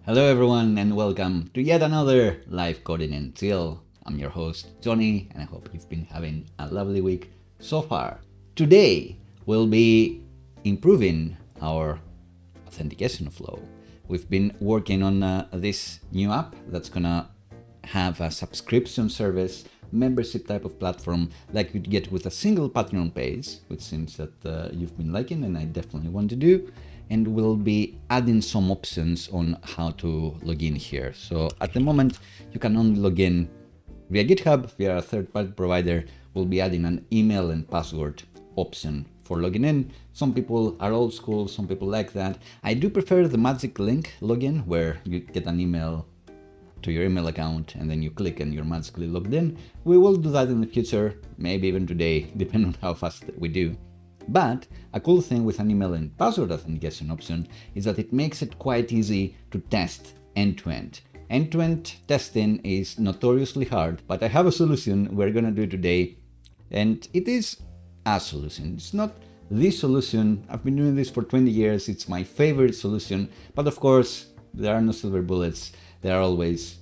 Hello everyone and welcome to yet another live coding and chill. I'm your host Johnny and I hope you've been having a lovely week so far. Today we'll be improving our authentication flow. We've been working on this new app that's gonna have a subscription service, membership type of platform like you'd get with a single Patreon page, which seems that you've been liking and I definitely want to do. And we'll be adding some options on how to log in here. So at the moment, you can only log in via GitHub, via a third-party provider. We'll be adding an email and password option for logging in. Some people are old school, some people like that. I do prefer the magic link login, where you get an email to your email account and then you click and you're magically logged in. We will do that in the future, maybe even today, depending on how fast we do. But a cool thing with an email and password authentication option is that it makes it quite easy to test end-to-end. End-to-end testing is notoriously hard, but I have a solution we're gonna do today, and it is a solution. It's not the solution. I've been doing this for 20 years. It's my favorite solution, but of course, there are no silver bullets. There are always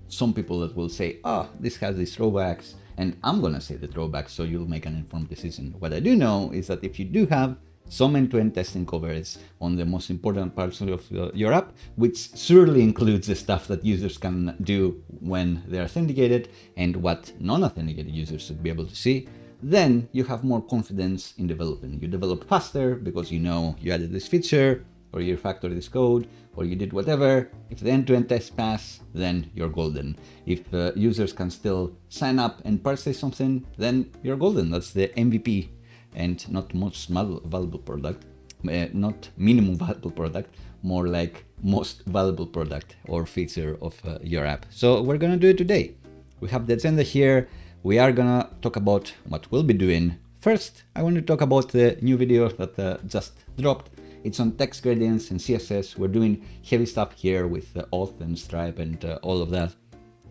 some people that will say, oh, this has these drawbacks, and I'm gonna say the drawbacks so you'll make an informed decision. What I do know is that if you do have some end-to-end testing coverage on the most important parts of your app, which surely includes the stuff that users can do when they're authenticated and what non-authenticated users should be able to see, then you have more confidence in developing. You develop faster because you know you added this feature, or you refactored this code, or you did whatever. If the end-to-end tests pass, then you're golden. If users can still sign up and purchase something, then you're golden. That's the MVP, and not most valuable product, not minimum valuable product, more like most valuable product or feature of your app. So we're gonna do it today. We have the agenda here. We are gonna talk about what we'll be doing. First, I want to talk about the new video that just dropped. It's on text gradients and CSS. We're doing heavy stuff here with Auth and Stripe and all of that.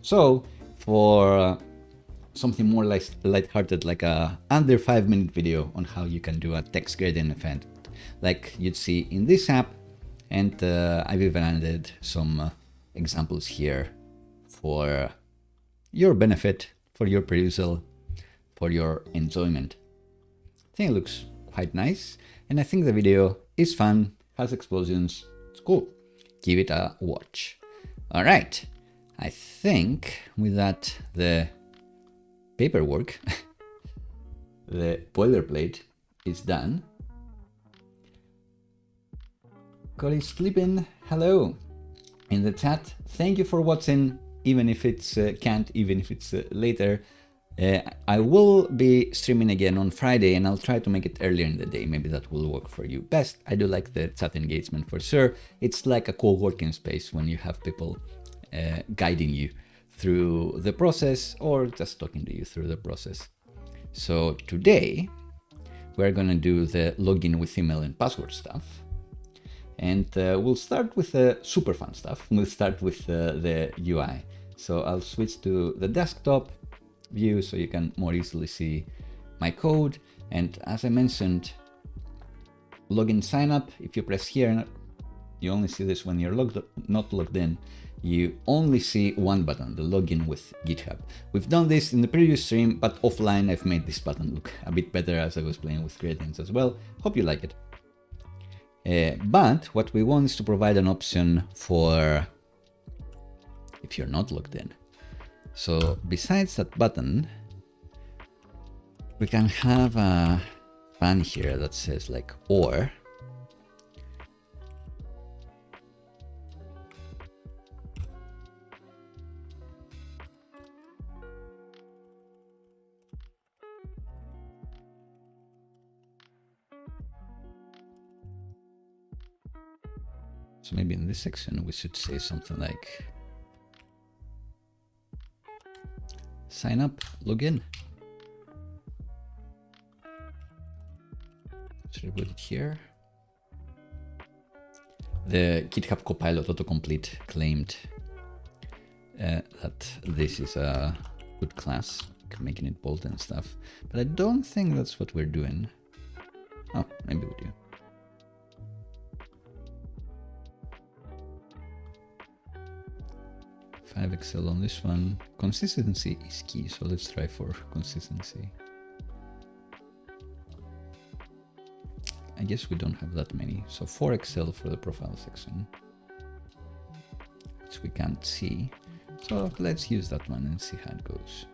So for something more lighthearted, like a under 5-minute video on how you can do a text gradient event, like you'd see in this app. And I've even added some examples here for your benefit, for your perusal, for your enjoyment. I think it looks quite nice. And I think the video is fun, has explosions, it's cool. Give it a watch. All right, I think with that, the paperwork, the boilerplate is done. Cody's sleeping, hello. In the chat, thank you for watching, even if it's even if it's later. I will be streaming again on Friday and I'll try to make it earlier in the day. Maybe that will work for you best. I do like the chat engagement for sure. It's like a co-working space when you have people guiding you through the process or just talking to you through the process. So today we're gonna do the login with email and password stuff. And we'll start with the super fun stuff. We'll start with the UI. So I'll switch to the desktop view so you can more easily see my code. And as I mentioned, login sign up, if you press here, you only see this when you're not logged in. You only see one button, the login with GitHub. We've done this in the previous stream, but offline I've made this button look a bit better as I was playing with gradients as well. Hope you like it. But what we want is to provide an option for if you're not logged in. So besides that button, we can have a button here that says like or. So maybe in this section we should say something like sign up, login. Should I put it here? The GitHub Copilot autocomplete claimed that this is a good class, making it bold and stuff, but I don't think that's what we're doing. Oh, maybe we do. 5 Excel on this one. Consistency is key, so let's try for consistency. I guess we don't have that many, so 4 Excel for the profile section, which we can't see. So let's use that one and see how it goes.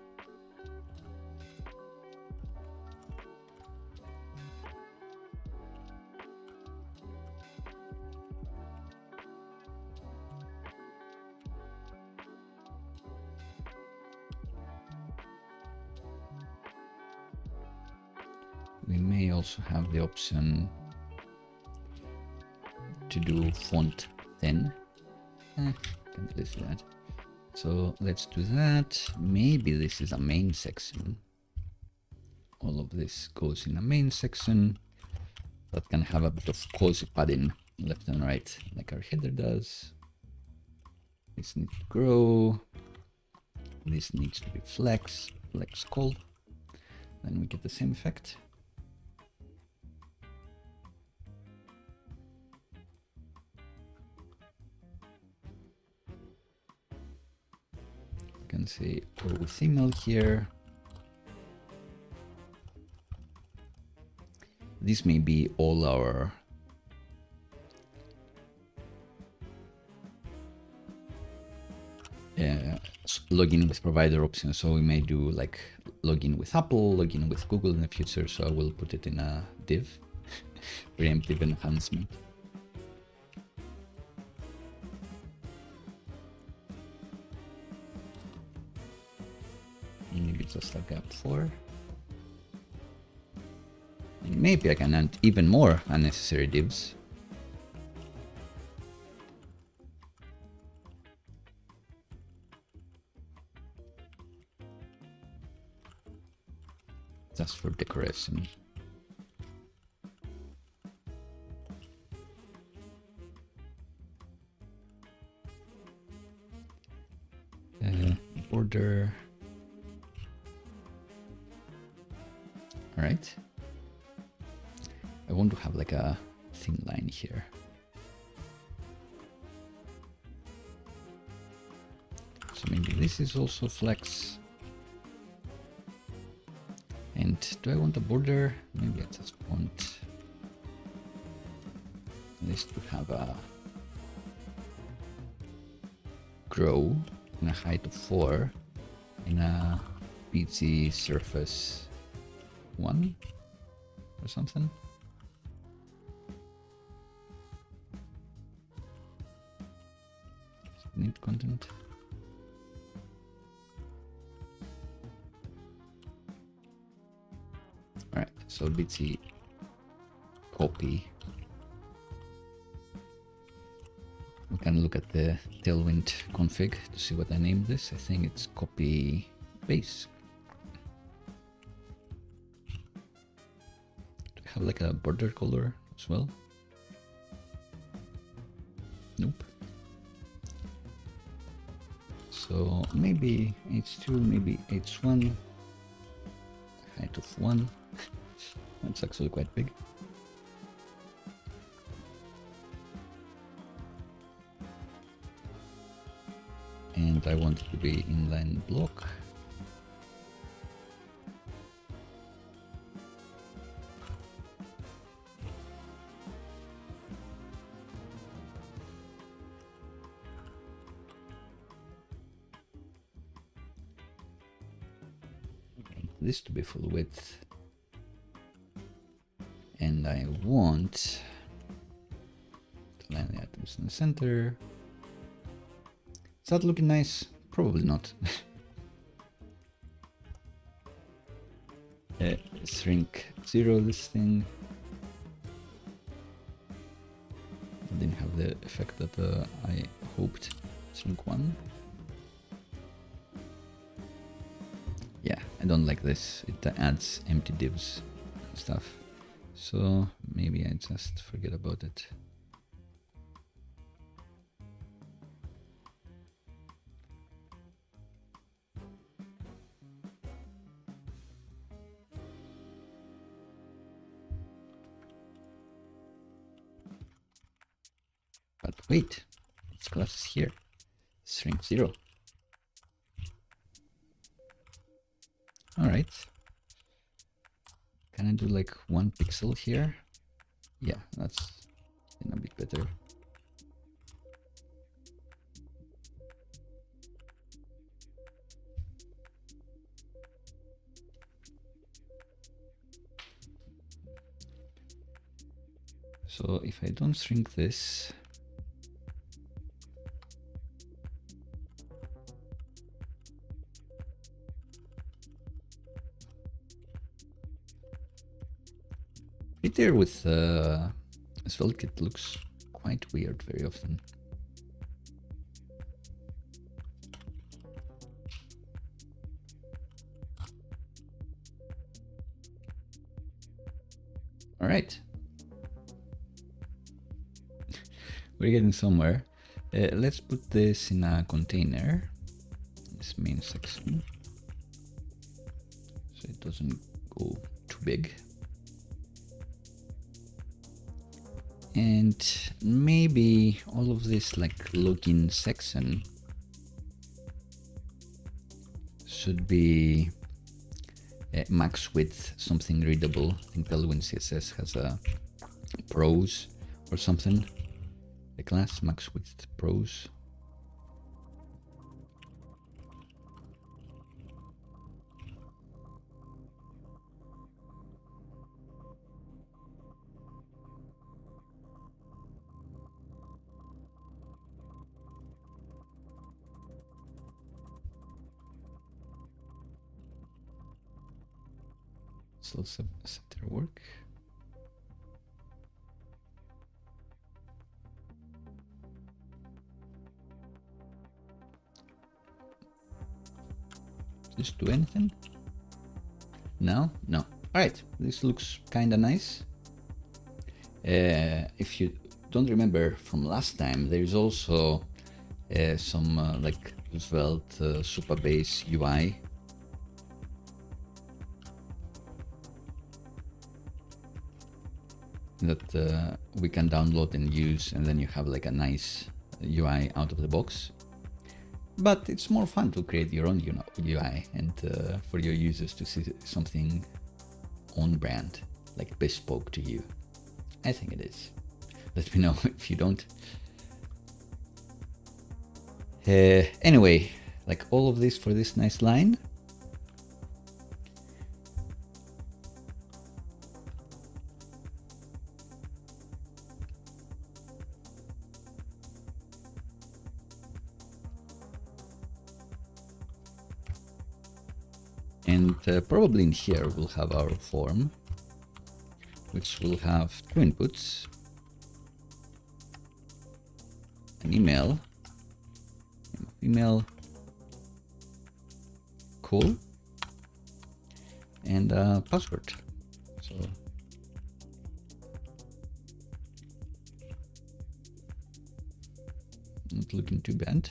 We may also have the option to do font thin. Can't list that. So let's do that. Maybe this is a main section. All of this goes in a main section that can have a bit of cozy padding left and right, like our header does. This needs to grow. This needs to be flex call. Then we get the same effect. Can say or with email here. This may be all our login with provider options. So we may do like login with Apple, login with Google in the future. So I will put it in a div, preemptive enhancement. Maybe just a gap 4. And maybe I can add even more unnecessary divs. Just for decoration. Border. All right. I want to have like a thin line here. So maybe this is also flex. And do I want a border? Maybe I just want this to have a grow in a height of 4 in a PG surface 1 or something. Need content. All right, so bitsy copy. We can look at the Tailwind config to see what I named this. I think it's copy base. Do we have like a border color as well? Nope. So maybe H2, maybe H1, height of 1. That's actually quite big. And I want it to be inline block. This to be full width, and I want to line the items in the center. Is that looking nice? Probably not. Shrink 0 this thing. Didn't have the effect that I hoped. Shrink 1. Yeah, I don't like this. It adds empty divs and stuff. So maybe I just forget about it. But wait, this class is here. Shrink 0. All right. Can I do like 1 pixel here? Yeah, that's a bit better. So if I don't shrink this, Twitter with SvelteKit looks quite weird very often. All right. We're getting somewhere. Let's put this in a container, this main section, so it doesn't go too big. And maybe all of this like login section should be max width, something readable. I think Tailwind CSS has a prose or something. The class max width prose. So setter work. Just do anything? No? No. All right, this looks kind of nice. If you don't remember from last time, there is also some like Svelte Supabase UI. That we can download and use, and then you have like a nice UI out of the box. But it's more fun to create your own UI and for your users to see something on brand, like bespoke to you. I think it is. Let me know if you don't. Anyway, like all of this for this nice line. And probably in here we'll have our form, which will have 2 inputs, an email, cool, and a password. So not looking too bad.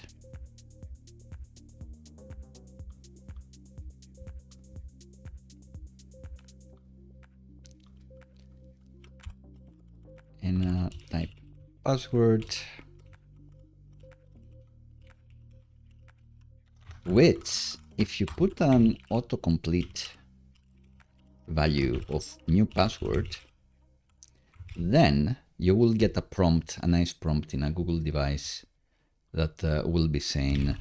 And type password, which if you put an autocomplete value of new password, then you will get a prompt, a nice prompt in a Google device that will be saying,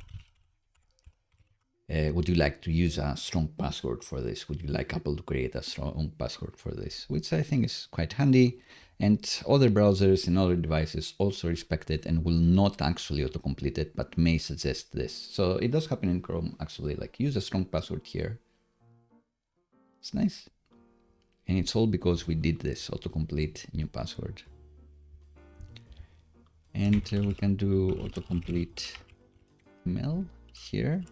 would you like to use a strong password for this? Would you like Apple to create a strong password for this? Which I think is quite handy. And other browsers and other devices also respect it and will not actually autocomplete it, but may suggest this. So it does happen in Chrome, actually, like use a strong password here. It's nice. And it's all because we did this autocomplete new password. And we can do autocomplete email here.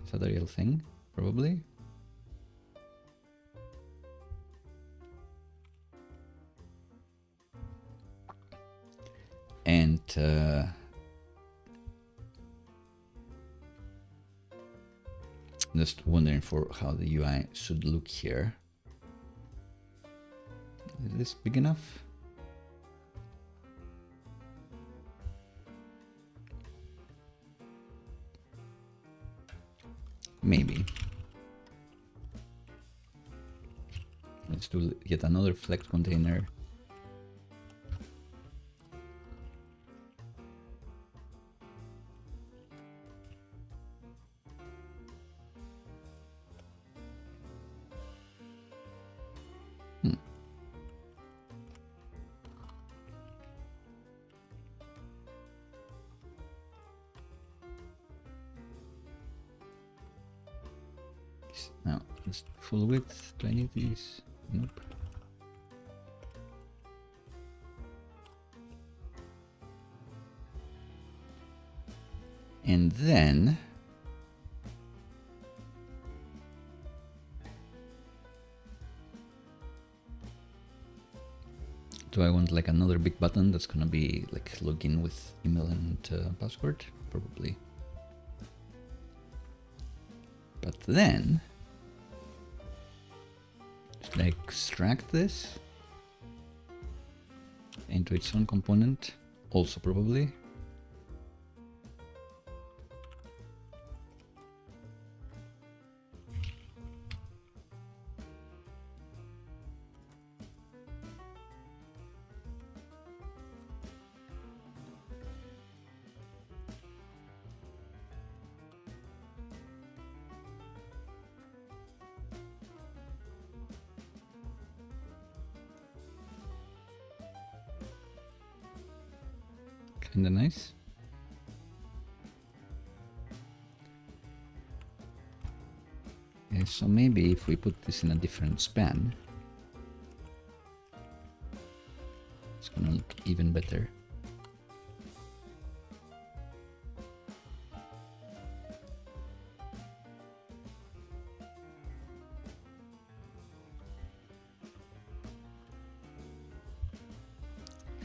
Is that a real thing? Probably. And just wondering for how the UI should look here. Is this big enough? Maybe. Let's do yet another flex container. Now, just full width. Do I need these? Nope. And then do I want like another big button that's gonna be like login with email and password? Probably. But then should I extract this into its own component? Also probably. Kinda nice. So maybe if we put this in a different span, it's gonna look even better.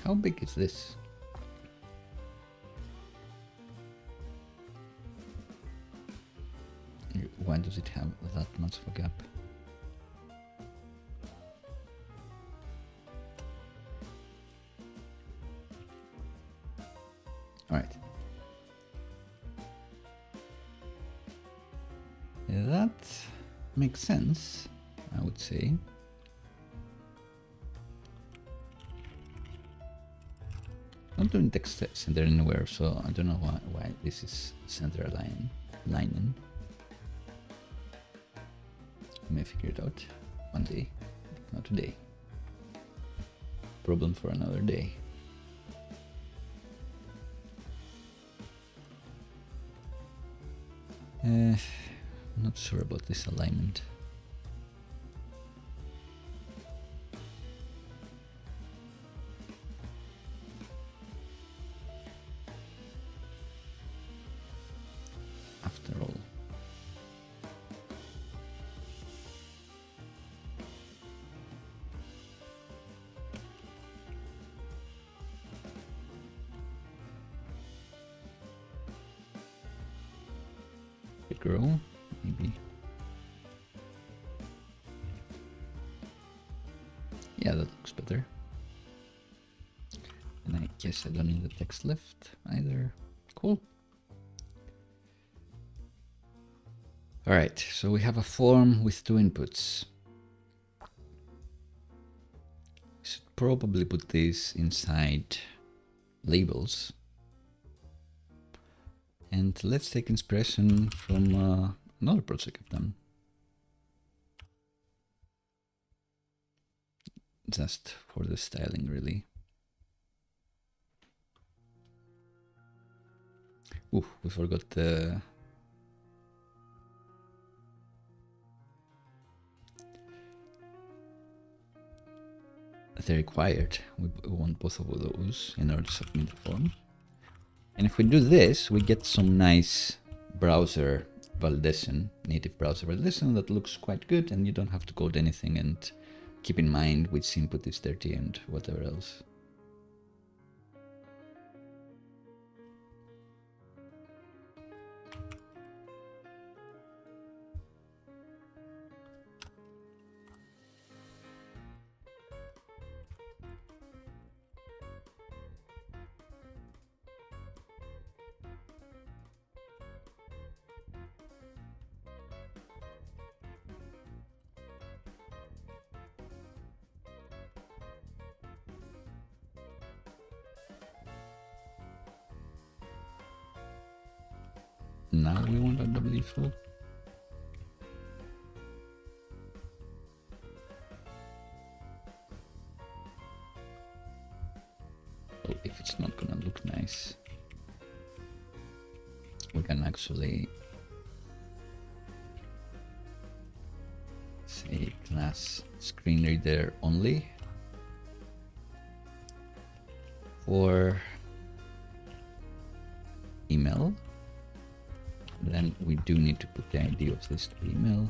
How big is this? Why does it have that much of a gap? All right. Yeah, that makes sense, I would say. Not doing text center anywhere, so I don't know why this is center aligning. I may figure it out one day, but not today. Problem for another day. I'm not sure about this alignment. After all. Grow, maybe. Yeah, that looks better. And I guess I don't need the text left either. Cool. All right, so we have a form with two inputs. Should probably put this inside labels. And let's take inspiration from another project I've done. Just for the styling, really. Ooh, we forgot the... the required. We want both of those in order to submit the form. And if we do this, we get some nice browser validation, native browser validation that looks quite good, and you don't have to code anything and keep in mind which input is dirty and whatever else. Now we want a W4. Well, if it's not gonna look nice, we can actually say class screen reader only for email. Then we do need to put the ID of this to email.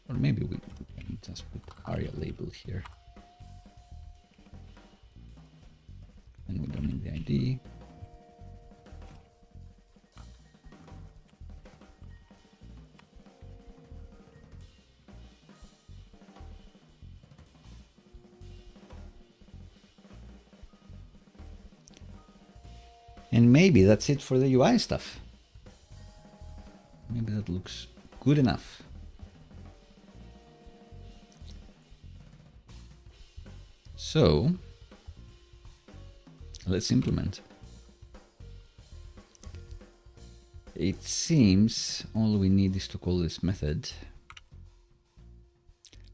Or maybe we can just put ARIA label here. And we don't need the ID. And maybe that's it for the UI stuff. Maybe that looks good enough. So let's implement. It seems all we need is to call this method,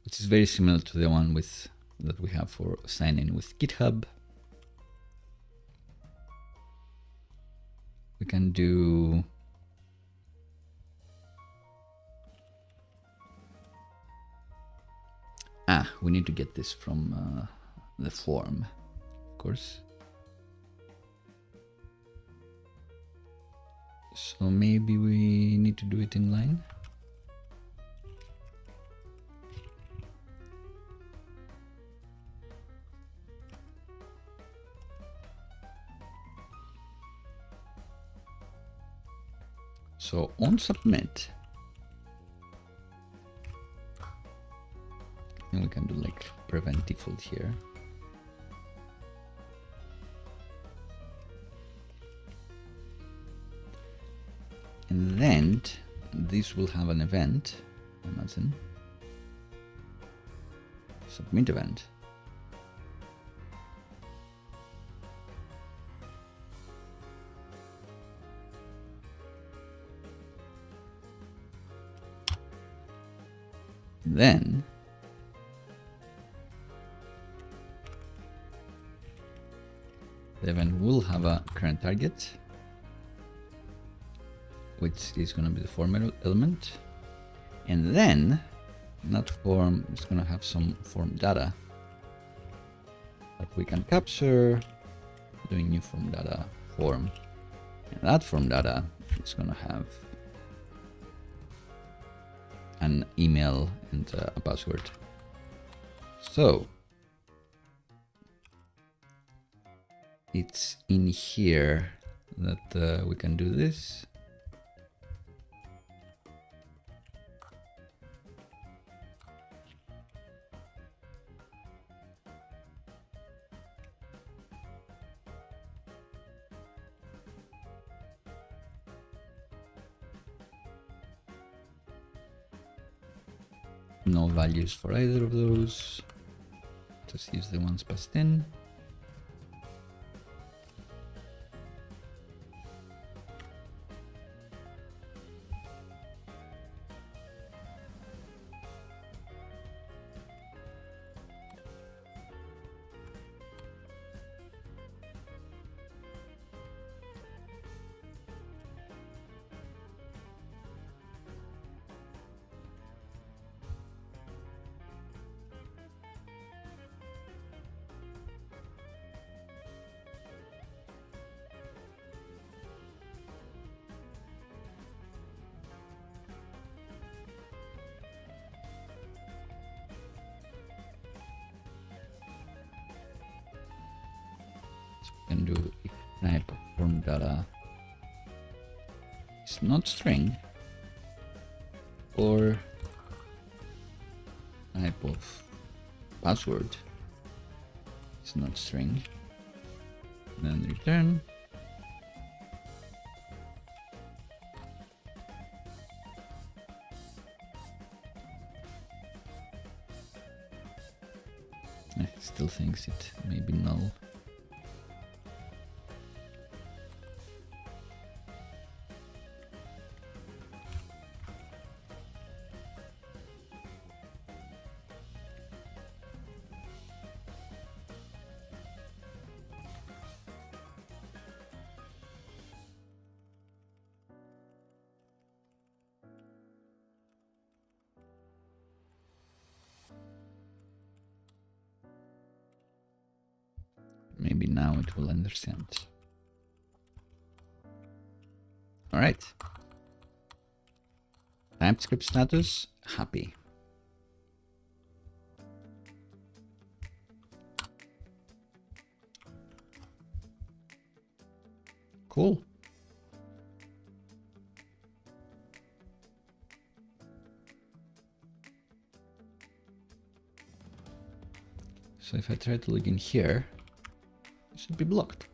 which is very similar to the one that we have for sign in with GitHub. We can do we need to get this from the form, of course. So maybe we need to do it in line. So on submit, and we can do like prevent default here. And then this will have an event, I imagine. Submit event. Then the event will have a current target, which is going to be the form element, and then that form is going to have some form data that we can capture doing new form data form, and that form data is going to have an email and a password. So it's in here that we can do this. No values for either of those. Just use the ones passed in. Can do if type of form data is not string, or type of password is not string, then return. makes it maybe null. Maybe now it will understand. All right. TypeScript status, happy. Cool. So if I try to log in here, it should be blocked.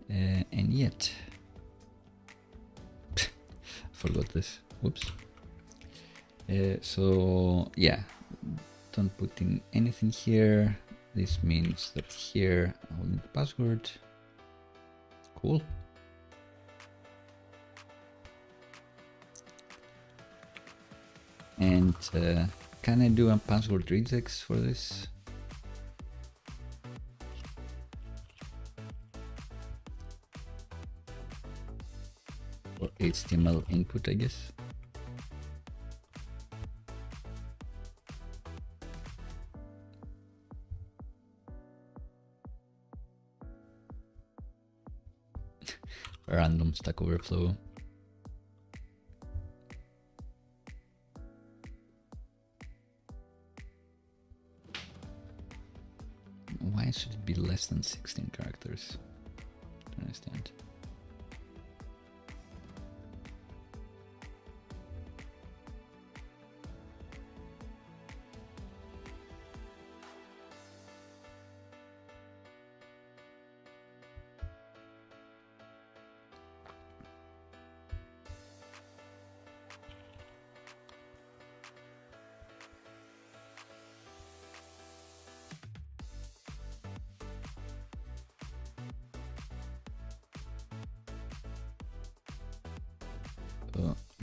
And yet, forgot this. Whoops. So yeah, don't put in anything here. This means that here I will need the password. Cool. And can I do a password regex for this? Or HTML input, I guess. Random Stack Overflow. Why should it be less than 16 characters? I don't understand.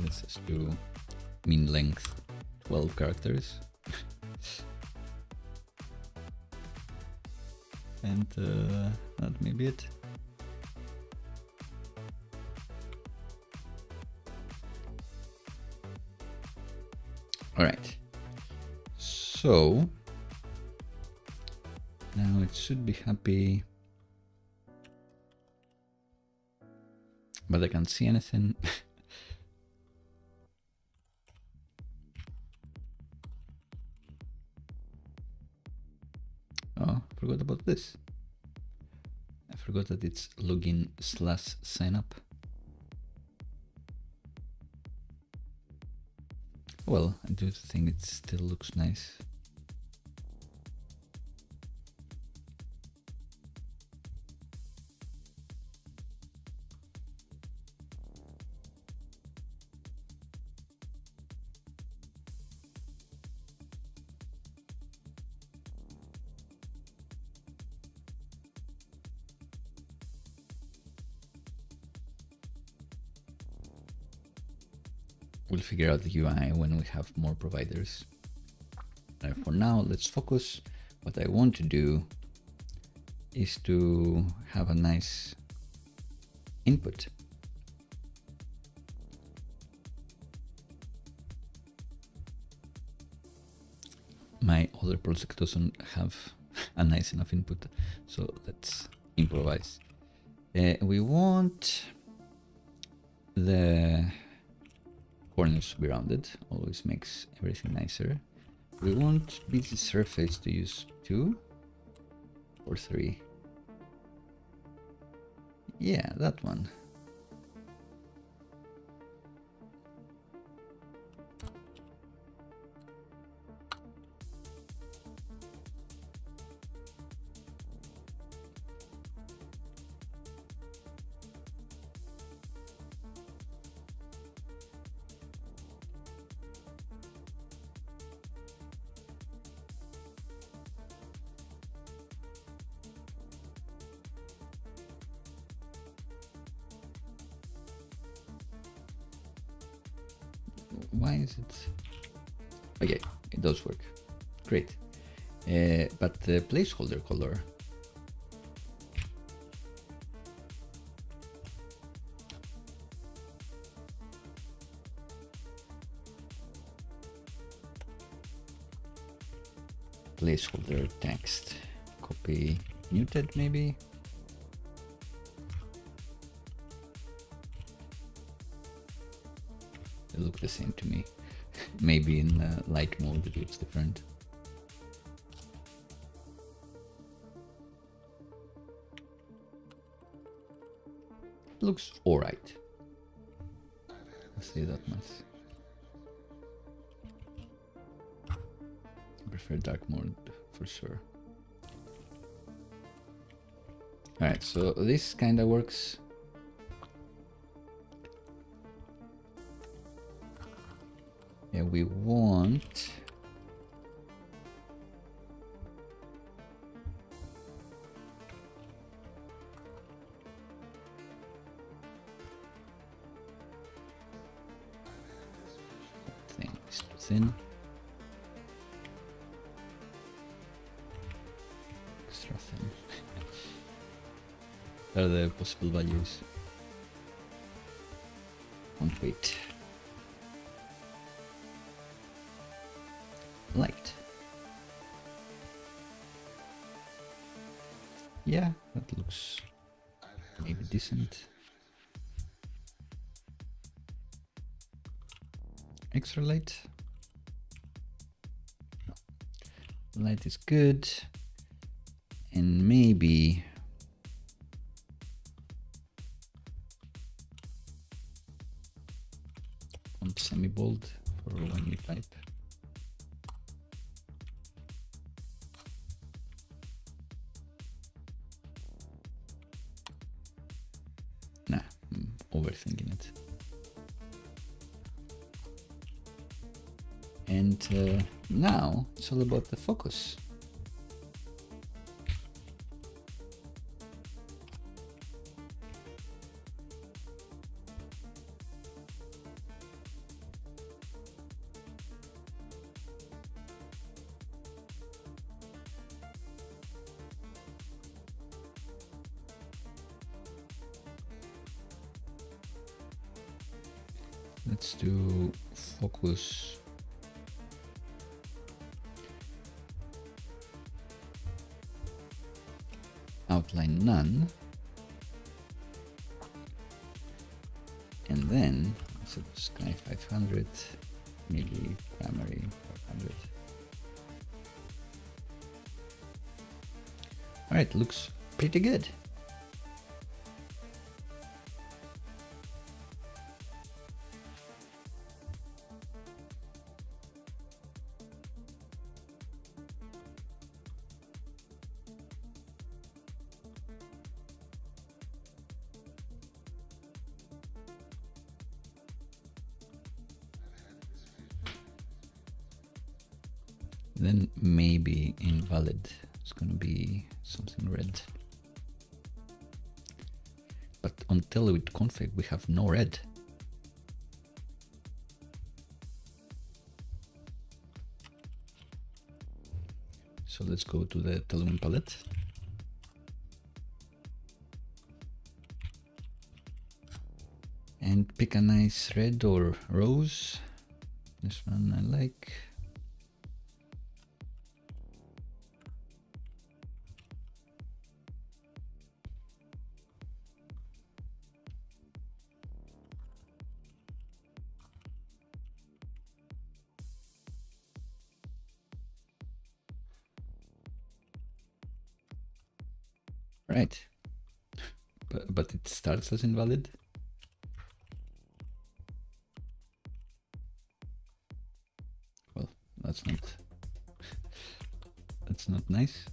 Let's just do min length 12 characters. And that may be it. All right. So now it should be happy, but I can't see anything. Oh, I forgot about this. I forgot that it's login/signup. Well, I do think it still looks nice. We'll figure out the UI when we have more providers. For now, let's focus. What I want to do is to have a nice input. My other project doesn't have a nice enough input, so let's improvise. We want the corners to be rounded, always makes everything nicer. We want busy surface to use 2 or 3. Yeah, that one. why is it? Okay, it does work. Great. But the placeholder color. Placeholder text. Copy muted maybe. They look the same to me. Maybe in light mode it's different. Looks alright. I'll say that much. I prefer dark mode for sure. Alright, so this kinda works. Yeah, we want thing is too thin. Extra thin. What are the possible values? Won't wait. Light. Yeah, that looks maybe decent. Extra light. No. Light is good. And maybe font semi-bold for when you type. Nah, I'm overthinking it. And now it's all about the focus. Let's do focus. Outline none. And then so sky 500, maybe primary 500. All right, looks pretty good. Then maybe invalid. It's gonna be something red. But on with config we have no red. So let's go to the Tailwind palette. And pick a nice red or rose. This one I like. Right, but it starts as invalid. Well, that's not nice.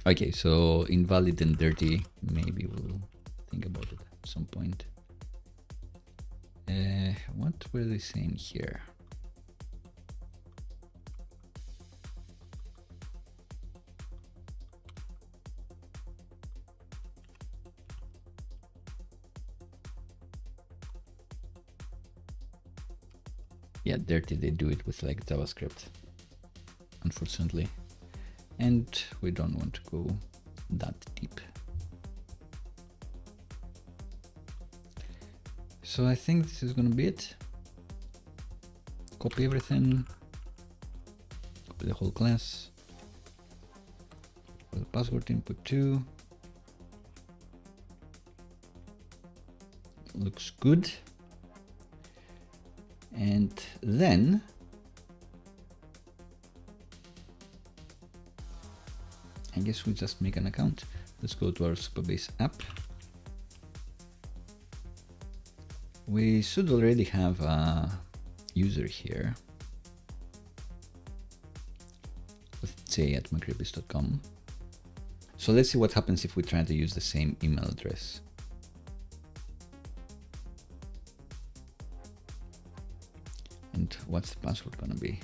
Okay, so invalid and dirty. Maybe we'll think about it at some point. What were they saying here? yeah, dirty. They do it with like JavaScript, unfortunately. And we don't want to go that deep. So I think this is going to be it. Copy everything, copy the whole class, put the password input 2. Looks good. And then I guess we just make an account. Let's go to our Supabase app. We should already have a user here with j@macreepis.com. So let's see what happens if we try to use the same email address. And what's the password gonna be?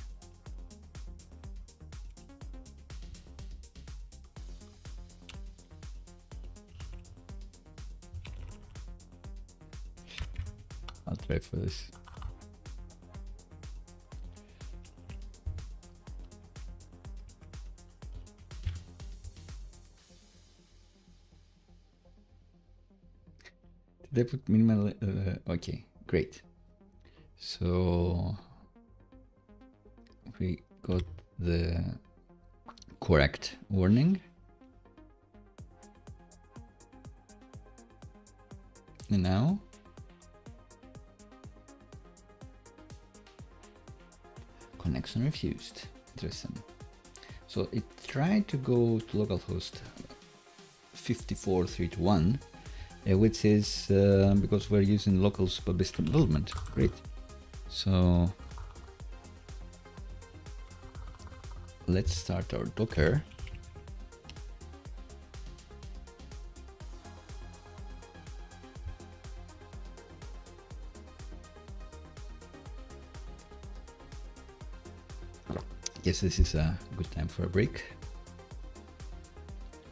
I'll try for this. Did I put minimal? Okay, great. So we got the correct warning. And now connection refused. Interesting. So it tried to go to localhost 54321, which is because we're using local Supabase development. Great. So let's start our Docker. Yes, this is a good time for a break.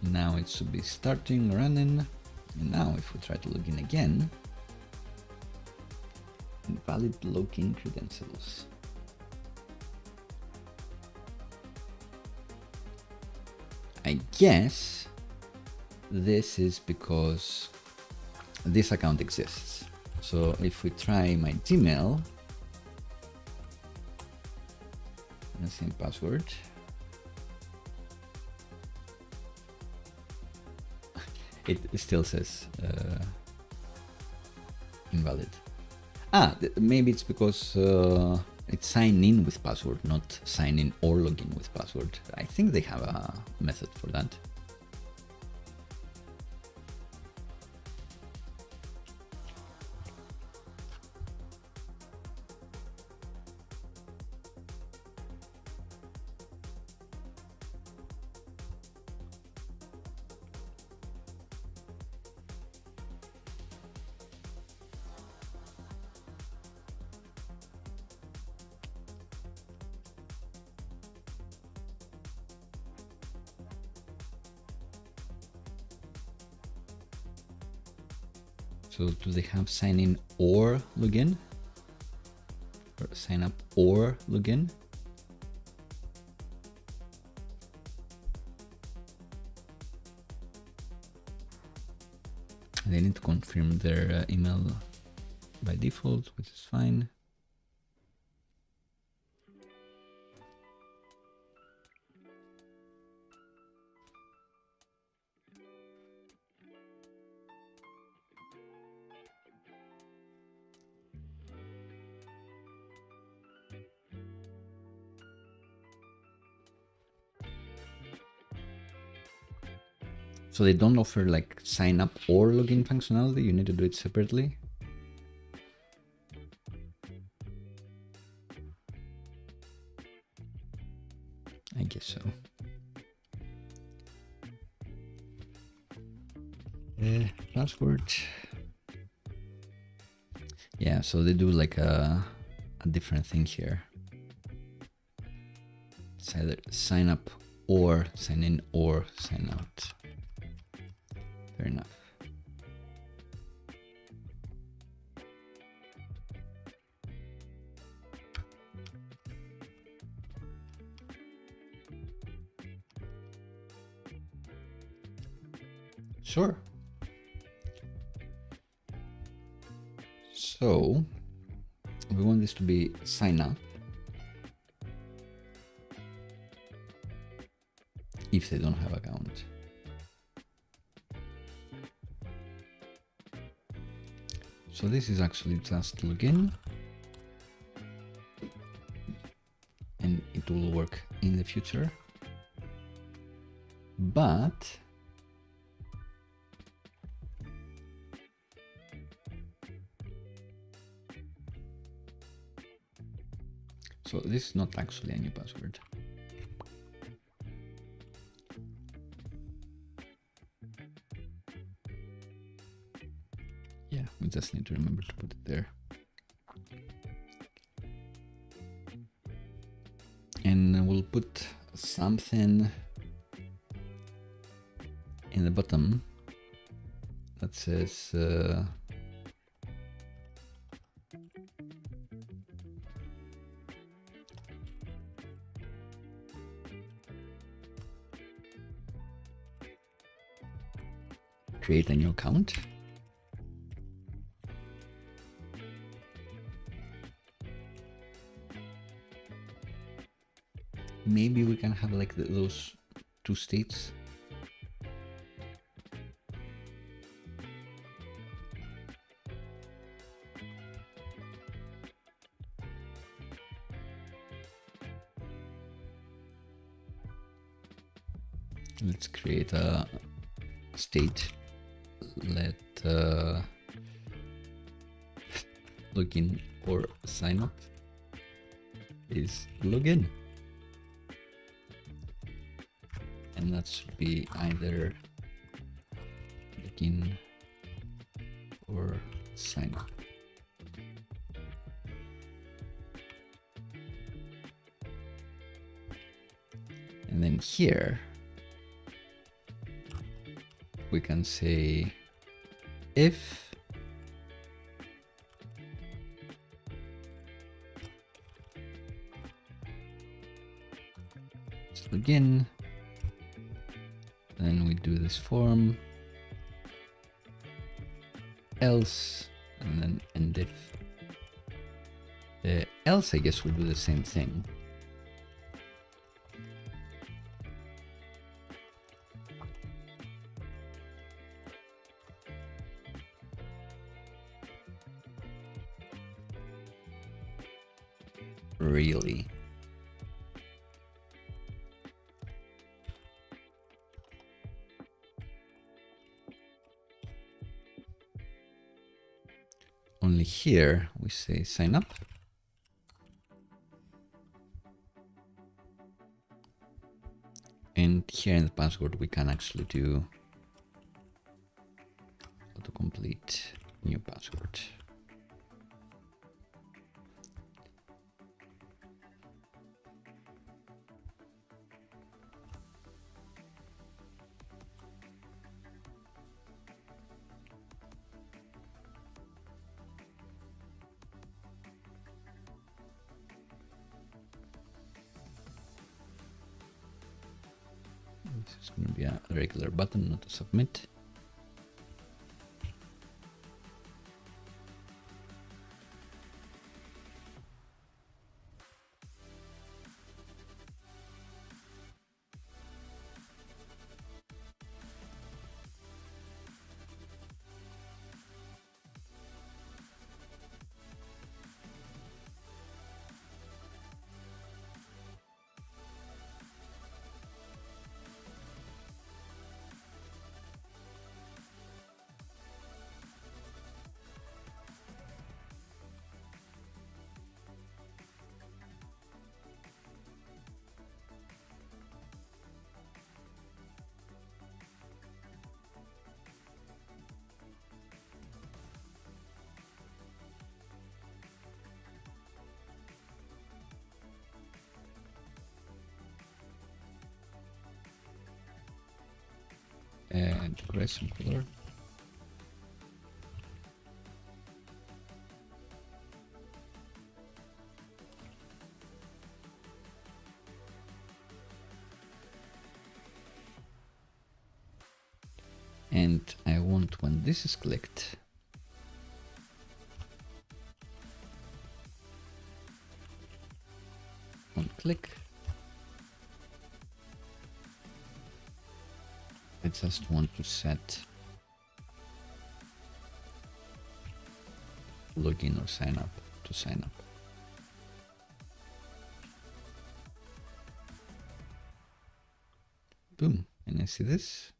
Now it should be starting, running. And now if we try to log in again, invalid login credentials. I guess this is because this account exists. So if we try my Gmail, the same password. It still says invalid. Maybe it's because it's sign in with password, not sign in or login with password. I think they have a method for that. So do they have sign in or login? Or sign up or login? They need to confirm their email by default, which is fine. So they don't offer like sign up or login functionality. You need to do it separately. I guess so. Password. Yeah, so they do like a different thing here. It's either sign up or sign in or sign out. Fair enough. Sure. So we want this to be sign up if they don't have account. So this is actually just login, and it will work in the future. But so this is not actually a new password. Yeah, we just need to remember to put it there. And we'll put something in the bottom that says create a new account. Maybe we can have like those two states. Let's create a state. Let login or sign up is login. And that should be either login or sign up. And then here we can say if let's login, then we do this form, else, and then end if. Else, I guess we'll do the same thing. Really? Only here we say sign up. And here in the password we can actually do autocomplete new password. This is going to be a regular button, not a submit. And decoration color. And I want, when this is clicked, on click, I just want to set login or sign up to sign up. Boom, and I see this.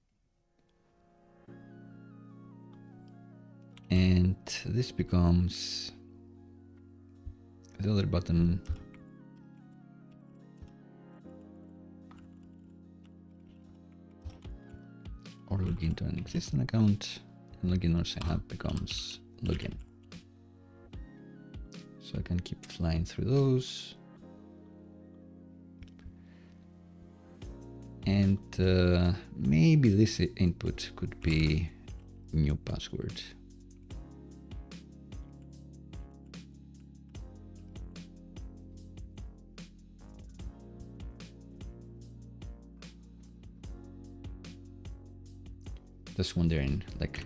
And this becomes the other button. Or login to an existing account, and login or sign up becomes login. So I can keep flying through those. And maybe this input could be new password. Just wondering, like,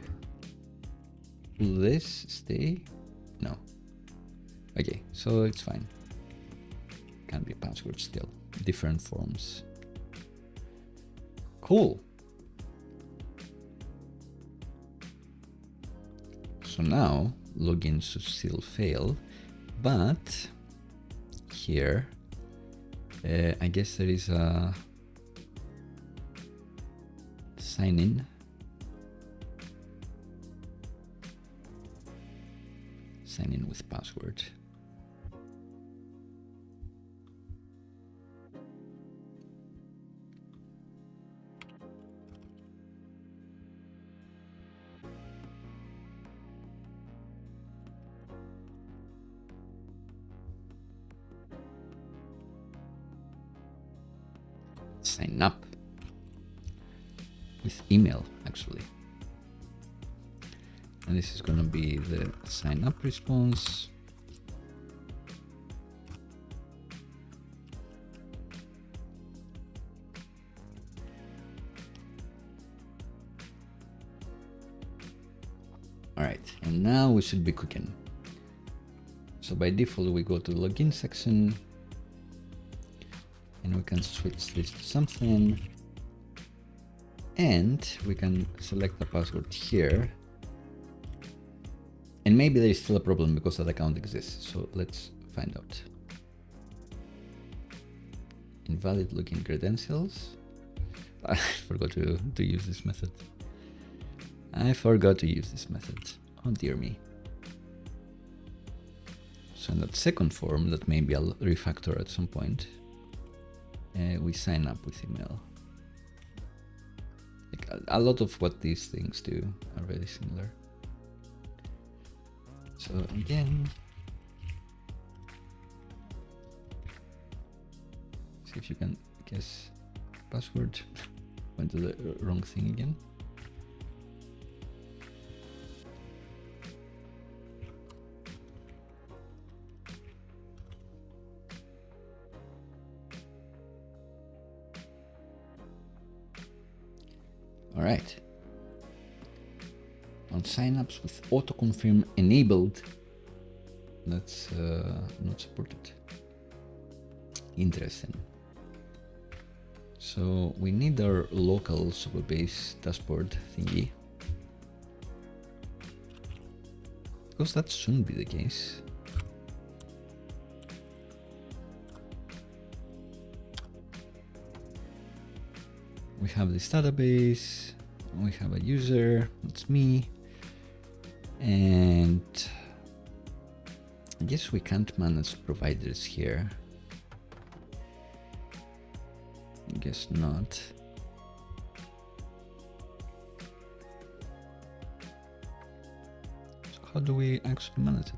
will this stay? No. Okay, so it's fine. Can be password still, different forms. Cool. So now login should still fail, but here I guess there is a sign in. Sign in with password. Sign up with email, actually. And this is going to be the sign up response. All right, and now we should be cooking. So by default, we go to the login section and we can switch this to something. And we can select the password here. And maybe there is still a problem because that account exists. So let's find out. Invalid login credentials. I forgot to use this method. I forgot to use this method. Oh dear me. So in that second form that maybe I'll refactor at some point, we sign up with email. Like a lot of what these things do are very similar. So again, see if you can guess password. Went to the wrong thing again. All right. On signups with autoconfirm enabled, that's not supported. Interesting. So we need our local Supabase dashboard thingy, because that shouldn't be the case. We have this database, we have a user, that's me, and I guess we can't manage providers here. I guess not. So how do we actually manage it?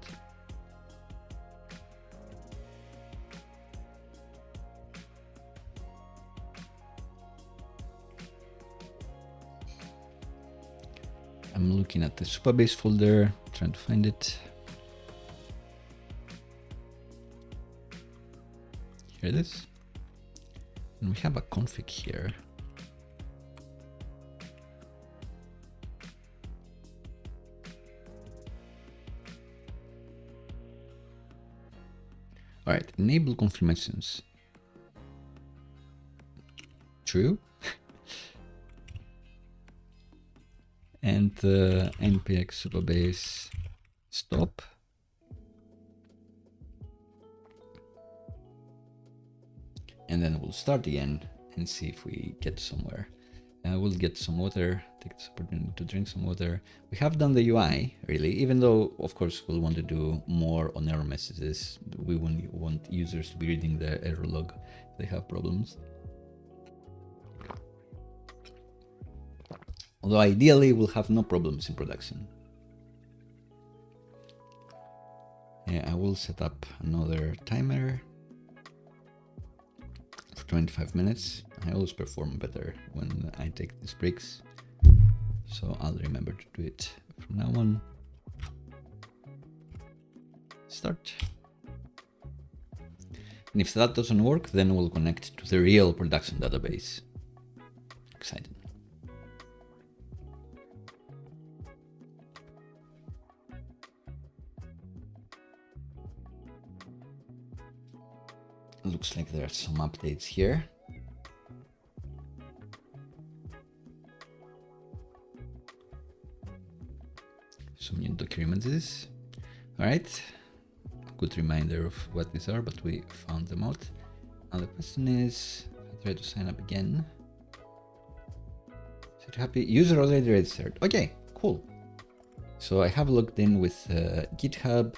I'm looking at the Supabase folder, trying to find it. Here it is. And we have a config here. All right, enable confirmations. True. And npx Supabase stop. And then we'll start again and see if we get somewhere. We'll get some water, take this opportunity to drink some water. We have done the UI, really, even though, of course, we'll want to do more on error messages. We wouldn't want users to be reading the error log if they have problems. Although ideally, we'll have no problems in production. I will set up another timer for 25 minutes. I always perform better when I take these breaks, so I'll remember to do it from now on. Start. And if that doesn't work, then we'll connect to the real production database. Exciting. Looks like there are some updates here. Some new documents. All right. Good reminder of what these are, but we found them out. Now the question is, I try to sign up again. Is it happy? User already registered. Okay, cool. So I have logged in with GitHub.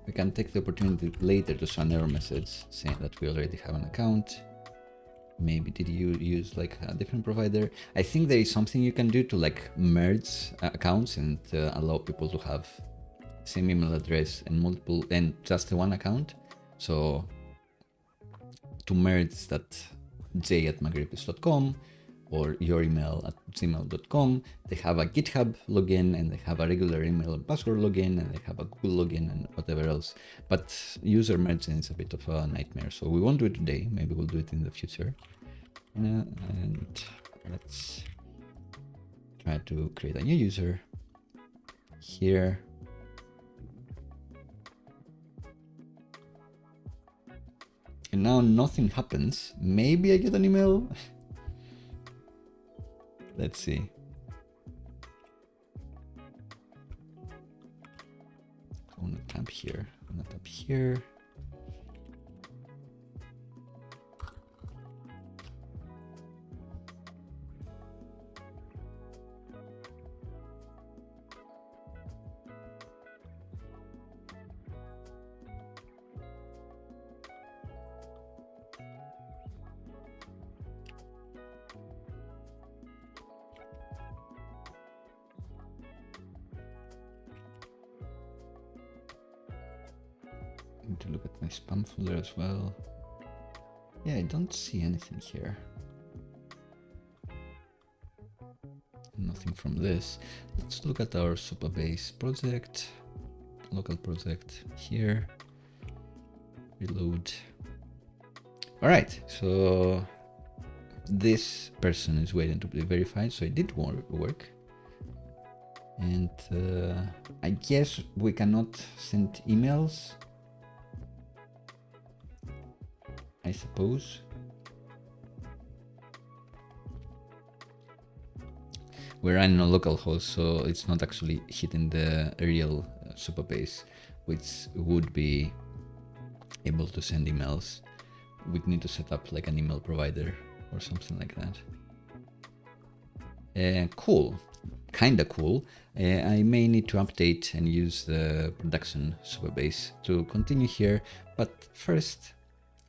We can take the opportunity later to show an error message saying that we already have an account. Maybe did you use like a different provider? I think there is something you can do to like merge accounts and allow people to have same email address and multiple and just one account. So to merge that j@maghripis.com or your email at gmail.com, they have a GitHub login and they have a regular email and password login and they have a Google login and whatever else. But user merging is a bit of a nightmare. So we won't do it today. Maybe we'll do it in the future. And let's try to create a new user here. And now nothing happens. Maybe I get an email. Let's see. I want to tap here. I want to tap here. To look at my spam folder as well. Yeah, I don't see anything here. Nothing from this. Let's look at our Supabase project, local project here. Reload. All right, so this person is waiting to be verified, so it did work. And I guess we cannot send emails, I suppose. We're running on localhost, so it's not actually hitting the real Supabase, which would be able to send emails. We'd need to set up like an email provider or something like that. Cool, kinda cool. I may need to update and use the production Supabase to continue here, but first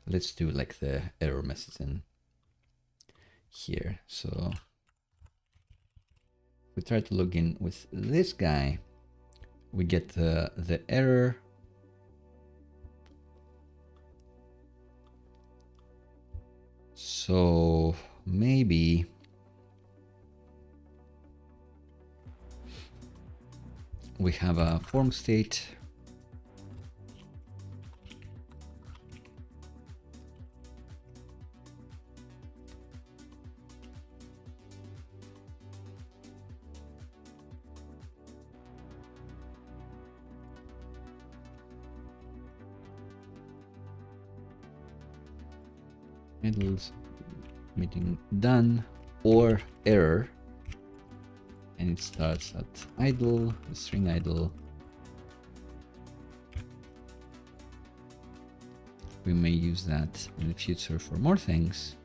let's do like the error messaging here. So we try to log in with this guy. We get the error. So maybe we have a form state. idles meeting done or error, and it starts at idle, the string idle. We may use that in the future for more things.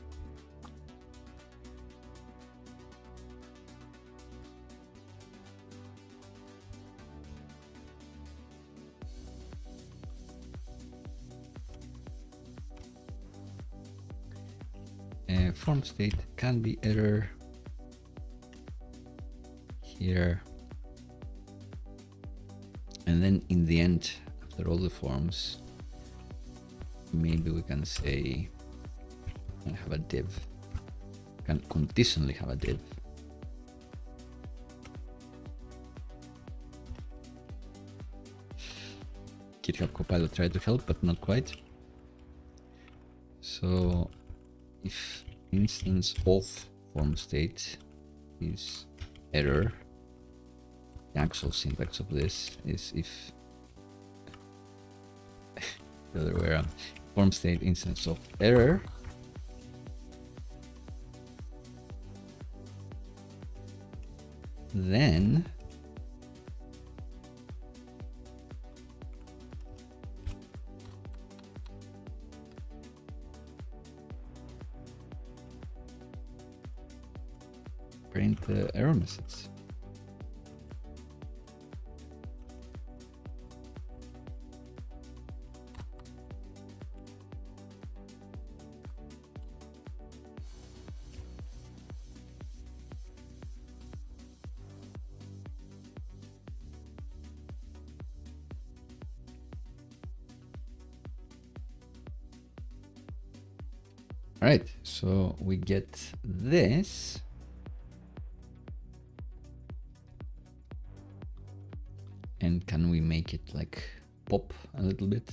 Form state can be error here, and then in the end, after all the forms, maybe we can say and have a div, can conditionally have a div. GitHub Copilot tried to help, but not quite. So if instance of form state is error, the actual syntax of this is if the other way around, form state instance of error then print the error message. All right, so we get this. And can we make it like pop a little bit?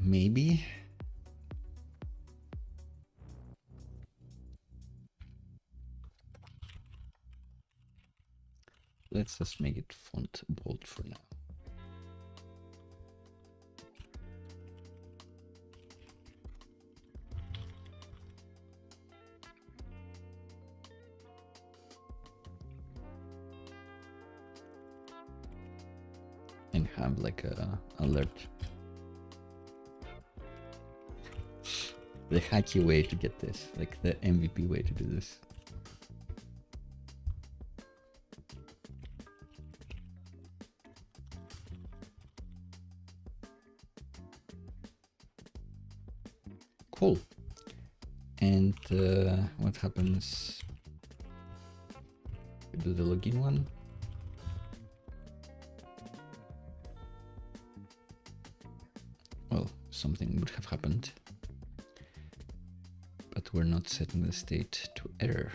Maybe. Let's just make it font bold for now. And have like a alert. The hacky way to get this, like the MVP way to do this. Cool. And what happens? We do the login one. Well, something would have happened, but we're not setting the state to error.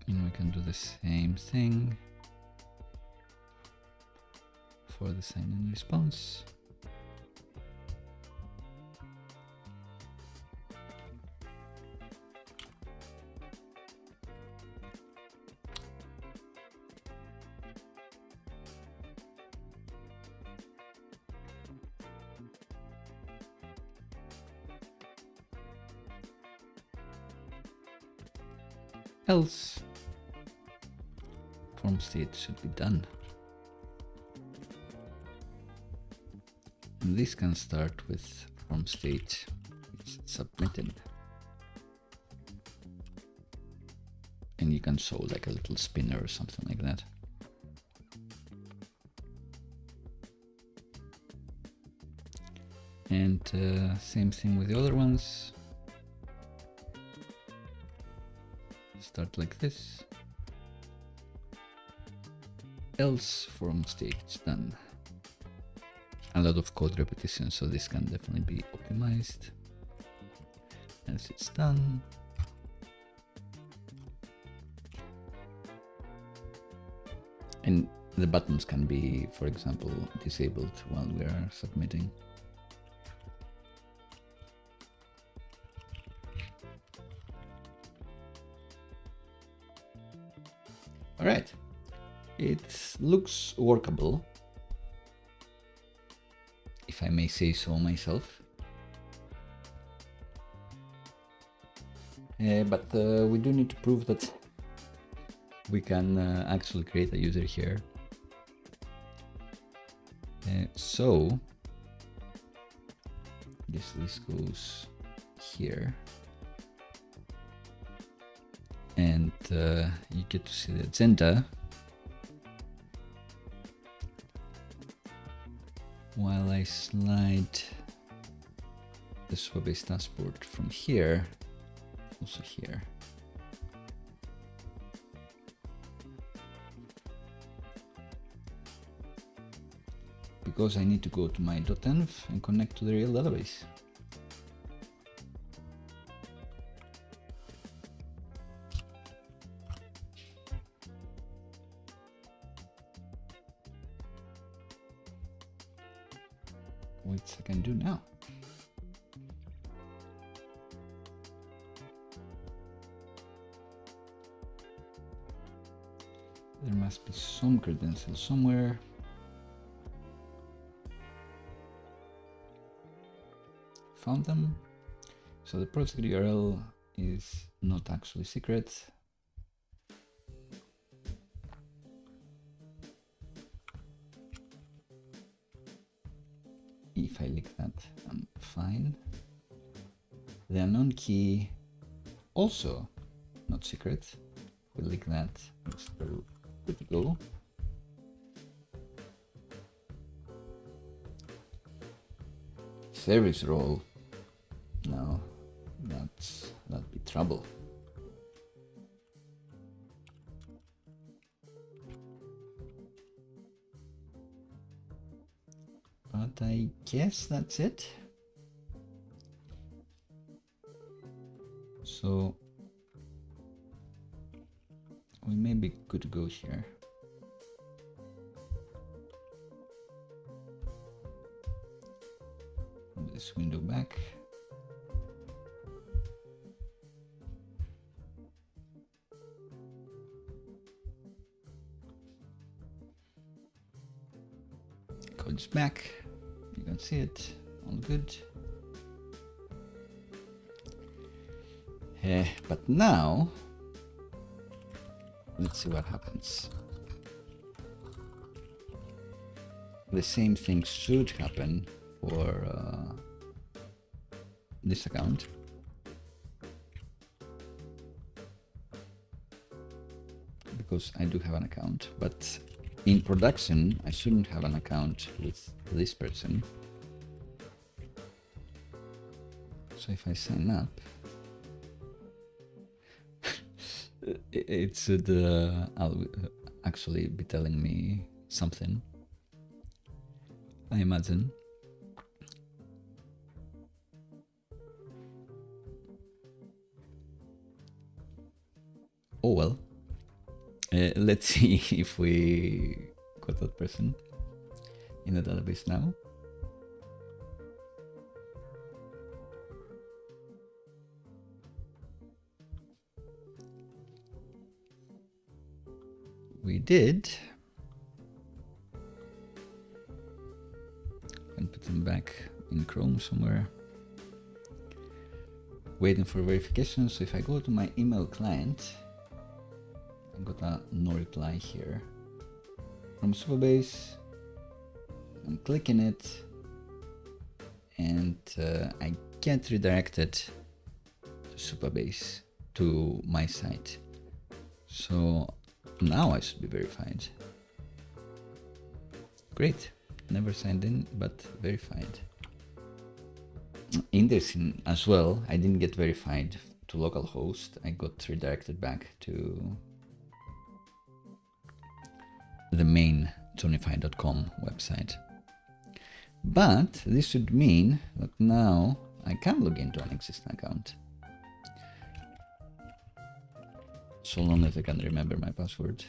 And we can do the same thing for the sign and response. Else, form state should be done. And this can start with form state it's submitted. And you can show like a little spinner or something like that. And same thing with the other ones. Start like this. Else form state is done. A lot of code repetition, so this can definitely be optimized. Else it's done. And the buttons can be, for example, disabled while we are submitting. All right, it looks workable, if I may say so myself. But we do need to prove that we can actually create a user here. So this goes here, and you get to see the agenda while I slide the Supabase dashboard from here also here. Because I need to go to my .env and connect to the real database. Which I can do now. There must be some credentials somewhere. Found them. So the project URL is not actually secret. If I leak that, I'm fine. The unknown key, also not secret. We'll leak that, it's still good to go. Service role, no, that'd be trouble. But I guess that's it. So we may be good to go here. Move this window back. Code's back. You can see it. All good. But now, let's see what happens. The same thing should happen for this account. Because I do have an account, but in production, I shouldn't have an account with this person. So if I sign up, it should actually be telling me something, I imagine. Oh well. Let's see if we got that person in the database now. We did. And put them back in Chrome somewhere. Waiting for verification. So if I go to my email client, I got a no reply here from Supabase. I'm clicking it, and I get redirected to Supabase, to my site. So now I should be verified. Great. Never signed in, but verified. Interesting as well, I didn't get verified to localhost. I got redirected back to the main Johnnyfy.com website. But this should mean that now I can log into an existing account. So long as I can remember my password.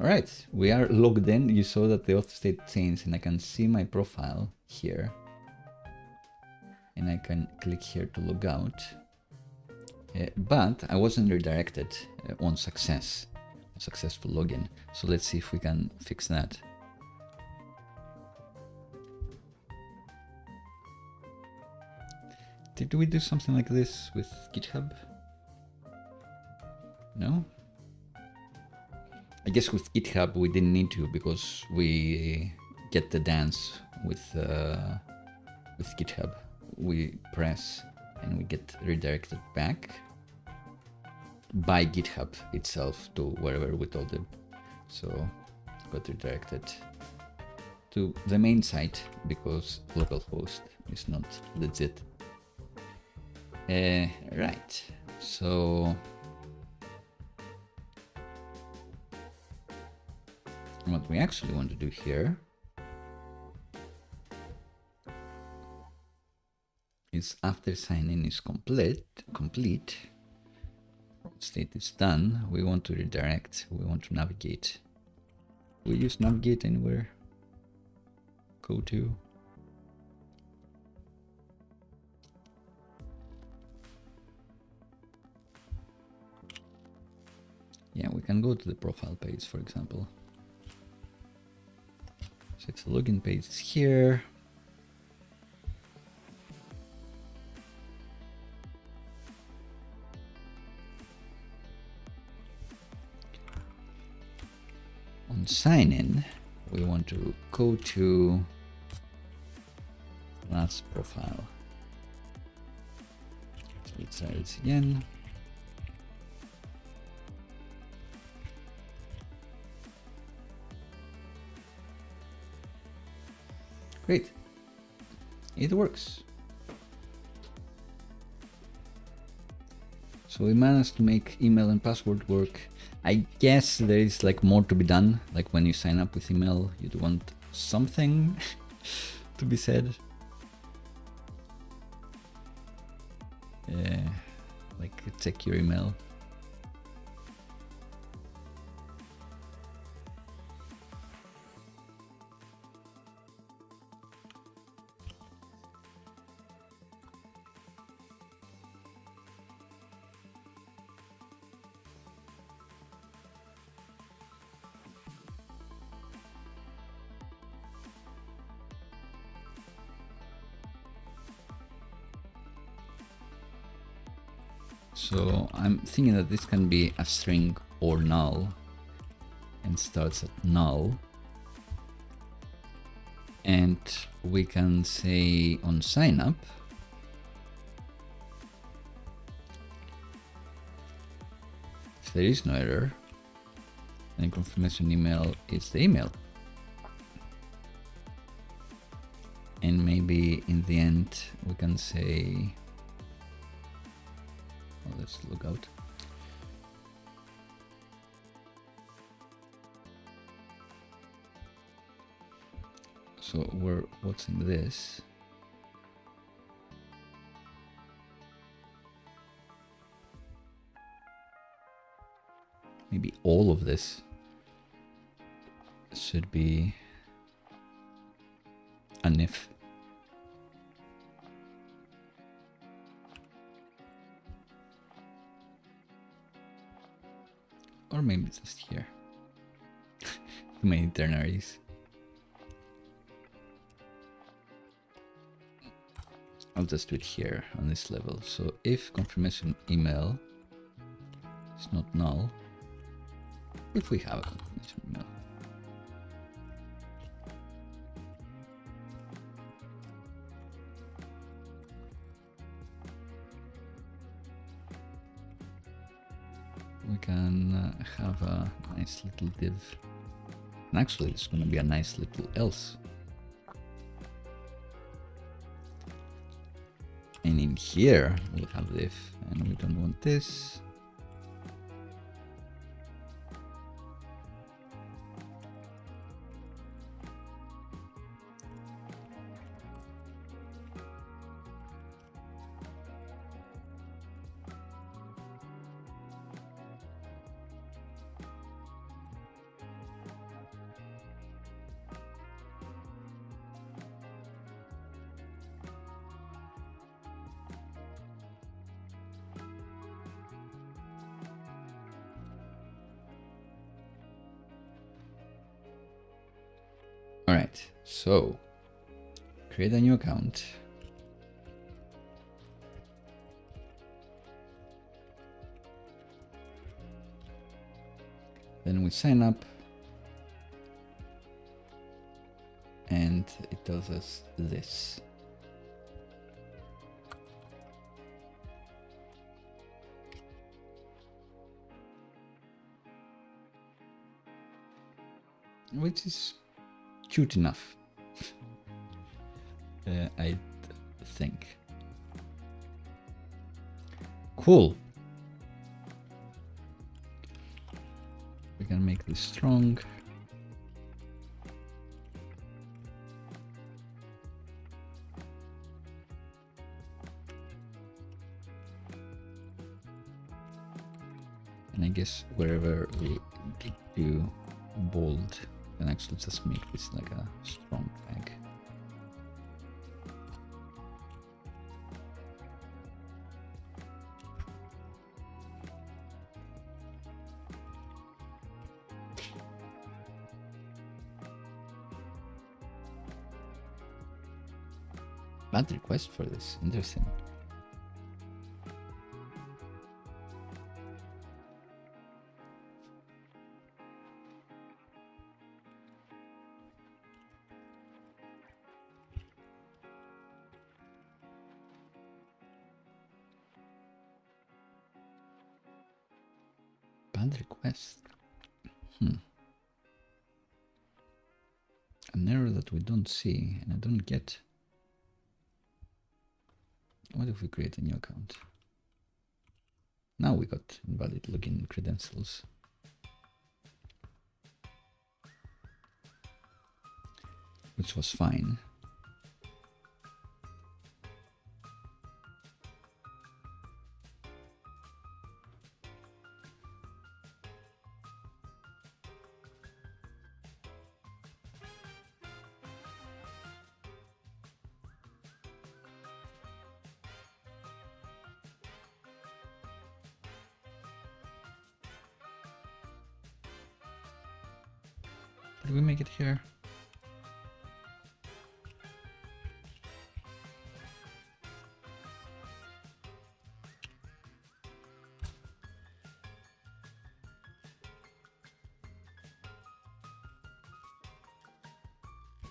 All right, we are logged in. You saw that the auth state changed, and I can see my profile here. And I can click here to log out. But I wasn't redirected on successful login. So let's see if we can fix that. Did we do something like this with GitHub? No? I guess with GitHub we didn't need to, because we get the dance with GitHub. We press and we get redirected back by GitHub itself to wherever we told them. So got redirected to the main site because localhost is not legit. Right, so what we actually want to do here is, after sign-in is complete, state is done, we want to redirect, we want to navigate. We use navigate anywhere. Go to. Yeah, we can go to the profile page, for example. So it's the login page is here. On sign in, we want to go to last profile. So let's try this again. Great, it works. So we managed to make email and password work. I guess there is like more to be done. Like when you sign up with email, you'd want something to be said. Like check your email. So I'm thinking that this can be a string or null, and starts at null. And we can say on sign up, if there is no error, then confirmation email is the email. And maybe in the end we can say, well, let's log out. So we're watching this. Maybe all of this should be an if. Or maybe it's just here. Too many ternaries. I'll just do it here on this level. So if confirmation email is not null, if we have a confirmation email, we can have a nice little div. And actually it's going to be a nice little else. And in here we'll have the if, and we don't want this. All right, so create a new account. Then we sign up, and it tells us this. Which is cute enough, I think. Cool. We can make this strong. And I guess wherever we do bold, then actually just make this like a strong tag. Bad request for this, interesting. Bad request. An error that we don't see and I don't get. What if we create a new account? Now we got invalid login credentials. Which was fine. Did we make it here?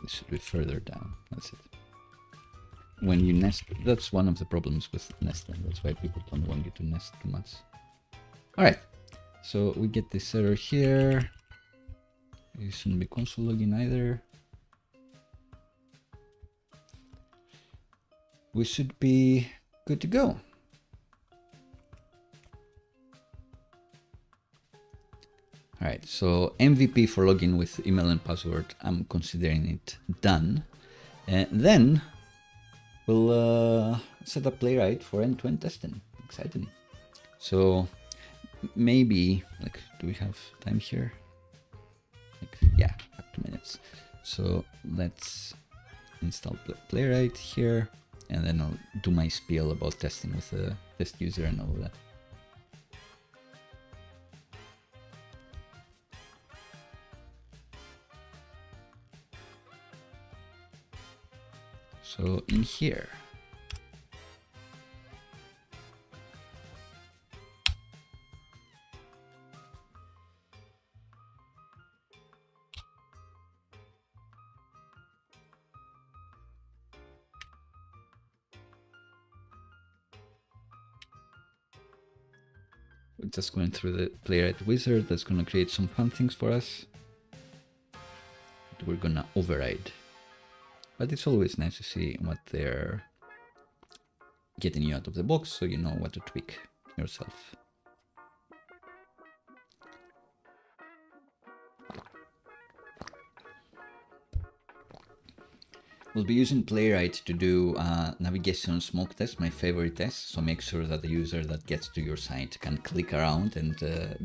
This should be further down. That's it. When you nest, that's one of the problems with nesting. That's why people don't want you to nest too much. All right. So we get this error here. It shouldn't be console login either. We should be good to go. All right, so MVP for login with email and password, I'm considering it done. Then we'll set up Playwright for end-to-end testing. Exciting. So maybe, like, do we have time here? Like, yeah, 2 minutes. So let's install Playwright here, and then I'll do my spiel about testing with the test user and all of that. So in here, we're just going through the Playwright wizard that's going to create some fun things for us that we're going to override. But it's always nice to see what they're getting you out of the box so you know what to tweak yourself. We'll be using Playwright to do navigation smoke test, my favorite test. So make sure that the user that gets to your site can click around and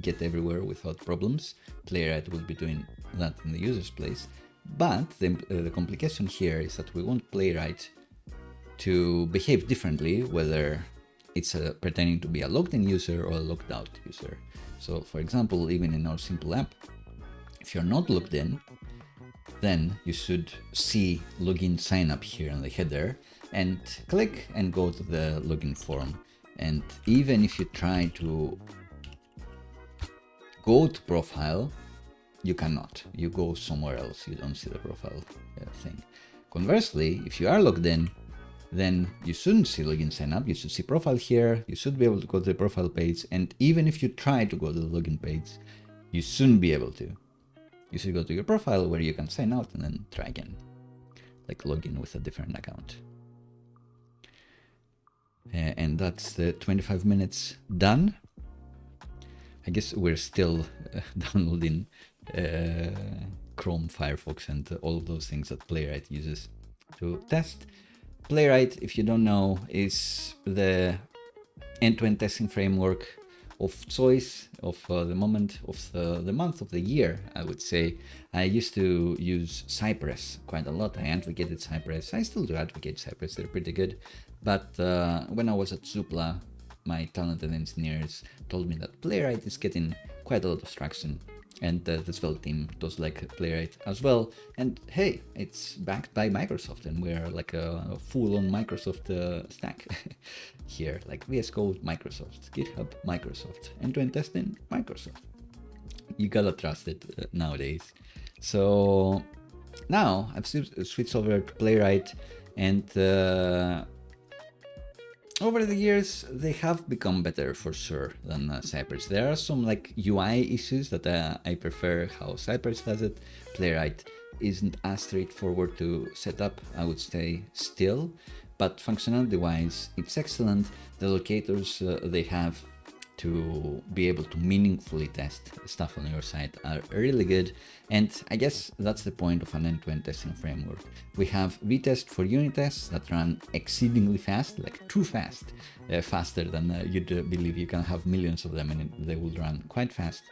get everywhere without problems. Playwright will be doing that in the user's place. But the complication here is that we want Playwright to behave differently, whether it's pretending to be a logged in user or a logged out user. So for example, even in our simple app, if you're not logged in, then you should see login sign up here in the header, and click and go to the login form. And even if you try to go to profile, you cannot. You go somewhere else. You don't see the profile thing. Conversely, if you are logged in, then you shouldn't see login sign up. You should see profile here. You should be able to go to the profile page. And even if you try to go to the login page, you shouldn't be able to. You should go to your profile where you can sign out and then try again, like login with a different account. And that's the 25 minutes done. I guess we're still downloading Chrome, Firefox, and all of those things that Playwright uses to test. Playwright, if you don't know, is the end-to-end testing framework of choice of the moment of the month of the year, I would say. I used to use Cypress quite a lot. I advocated Cypress. I still do advocate Cypress. They're pretty good. But when I was at Zoopla, my talented engineers told me that Playwright is getting quite a lot of traction. And the Svelte team does like Playwright as well. And hey, it's backed by Microsoft, and we're like a full-on Microsoft stack here, like VS Code, Microsoft, GitHub, Microsoft, end-to-end testing, Microsoft. You gotta trust it nowadays. So now I've switched over to Playwright, and over the years, they have become better for sure than Cypress. There are some like UI issues that I prefer how Cypress does it. Playwright isn't as straightforward to set up, I would say still, but functionality wise, it's excellent. The locators they have to be able to meaningfully test stuff on your site are really good. And I guess that's the point of an end-to-end testing framework. We have vtest for unit tests that run exceedingly fast, like too fast, faster than you'd believe. You can have millions of them and they will run quite fast.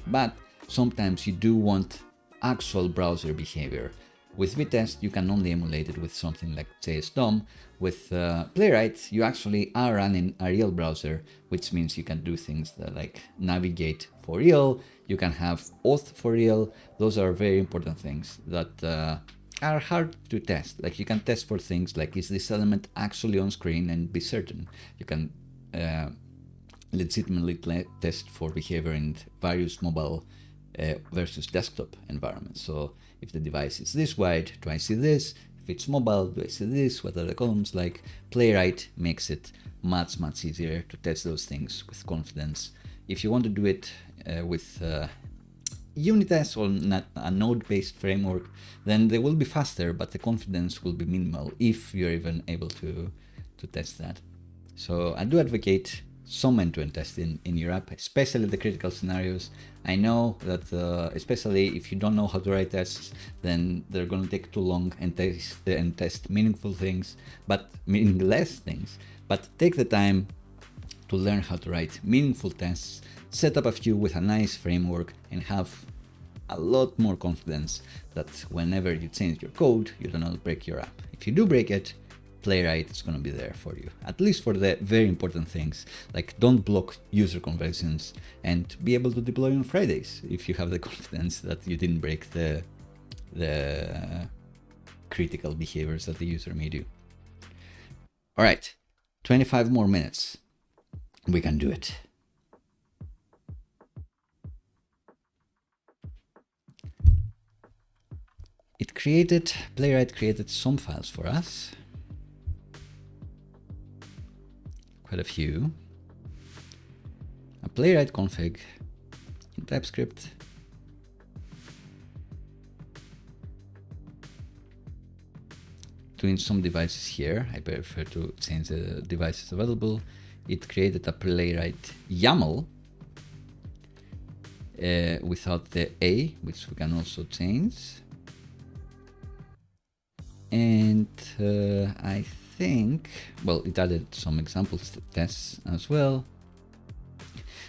But sometimes you do want actual browser behavior. With vtest, you can only emulate it with something like JS-DOM. With Playwright, you actually are running a real browser, which means you can do things that like navigate for real, you can have Auth for real. Those are very important things that are hard to test. Like you can test for things like, is this element actually on screen, and be certain. You can legitimately test for behavior in various mobile versus desktop environments. So if the device is this wide, do I see this? If it's mobile, do I see this? What are the columns like? Playwright makes it much easier to test those things with confidence. If you want to do it with unit tests or not a node-based framework, then they will be faster, but the confidence will be minimal if you're even able to test that. So I do advocate some end-to-end testing in your app, especially the critical scenarios. I know that especially if you don't know how to write tests, then they're going to take too long and test meaningful things, but meaningless things. But take the time to learn how to write meaningful tests, set up a few with a nice framework, and have a lot more confidence that whenever you change your code, you do not break your app. If you do break it, Playwright is going to be there for you, at least for the very important things, like don't block user conversions, and be able to deploy on Fridays if you have the confidence that you didn't break the critical behaviors that the user may do. All right, 25 more minutes. We can do it. Playwright created some files for us. Quite a few. A Playwright config in TypeScript. Doing some devices here. I prefer to change the devices available. It created a Playwright YAML without the A, which we can also change. And I think, well, it added some example tests as well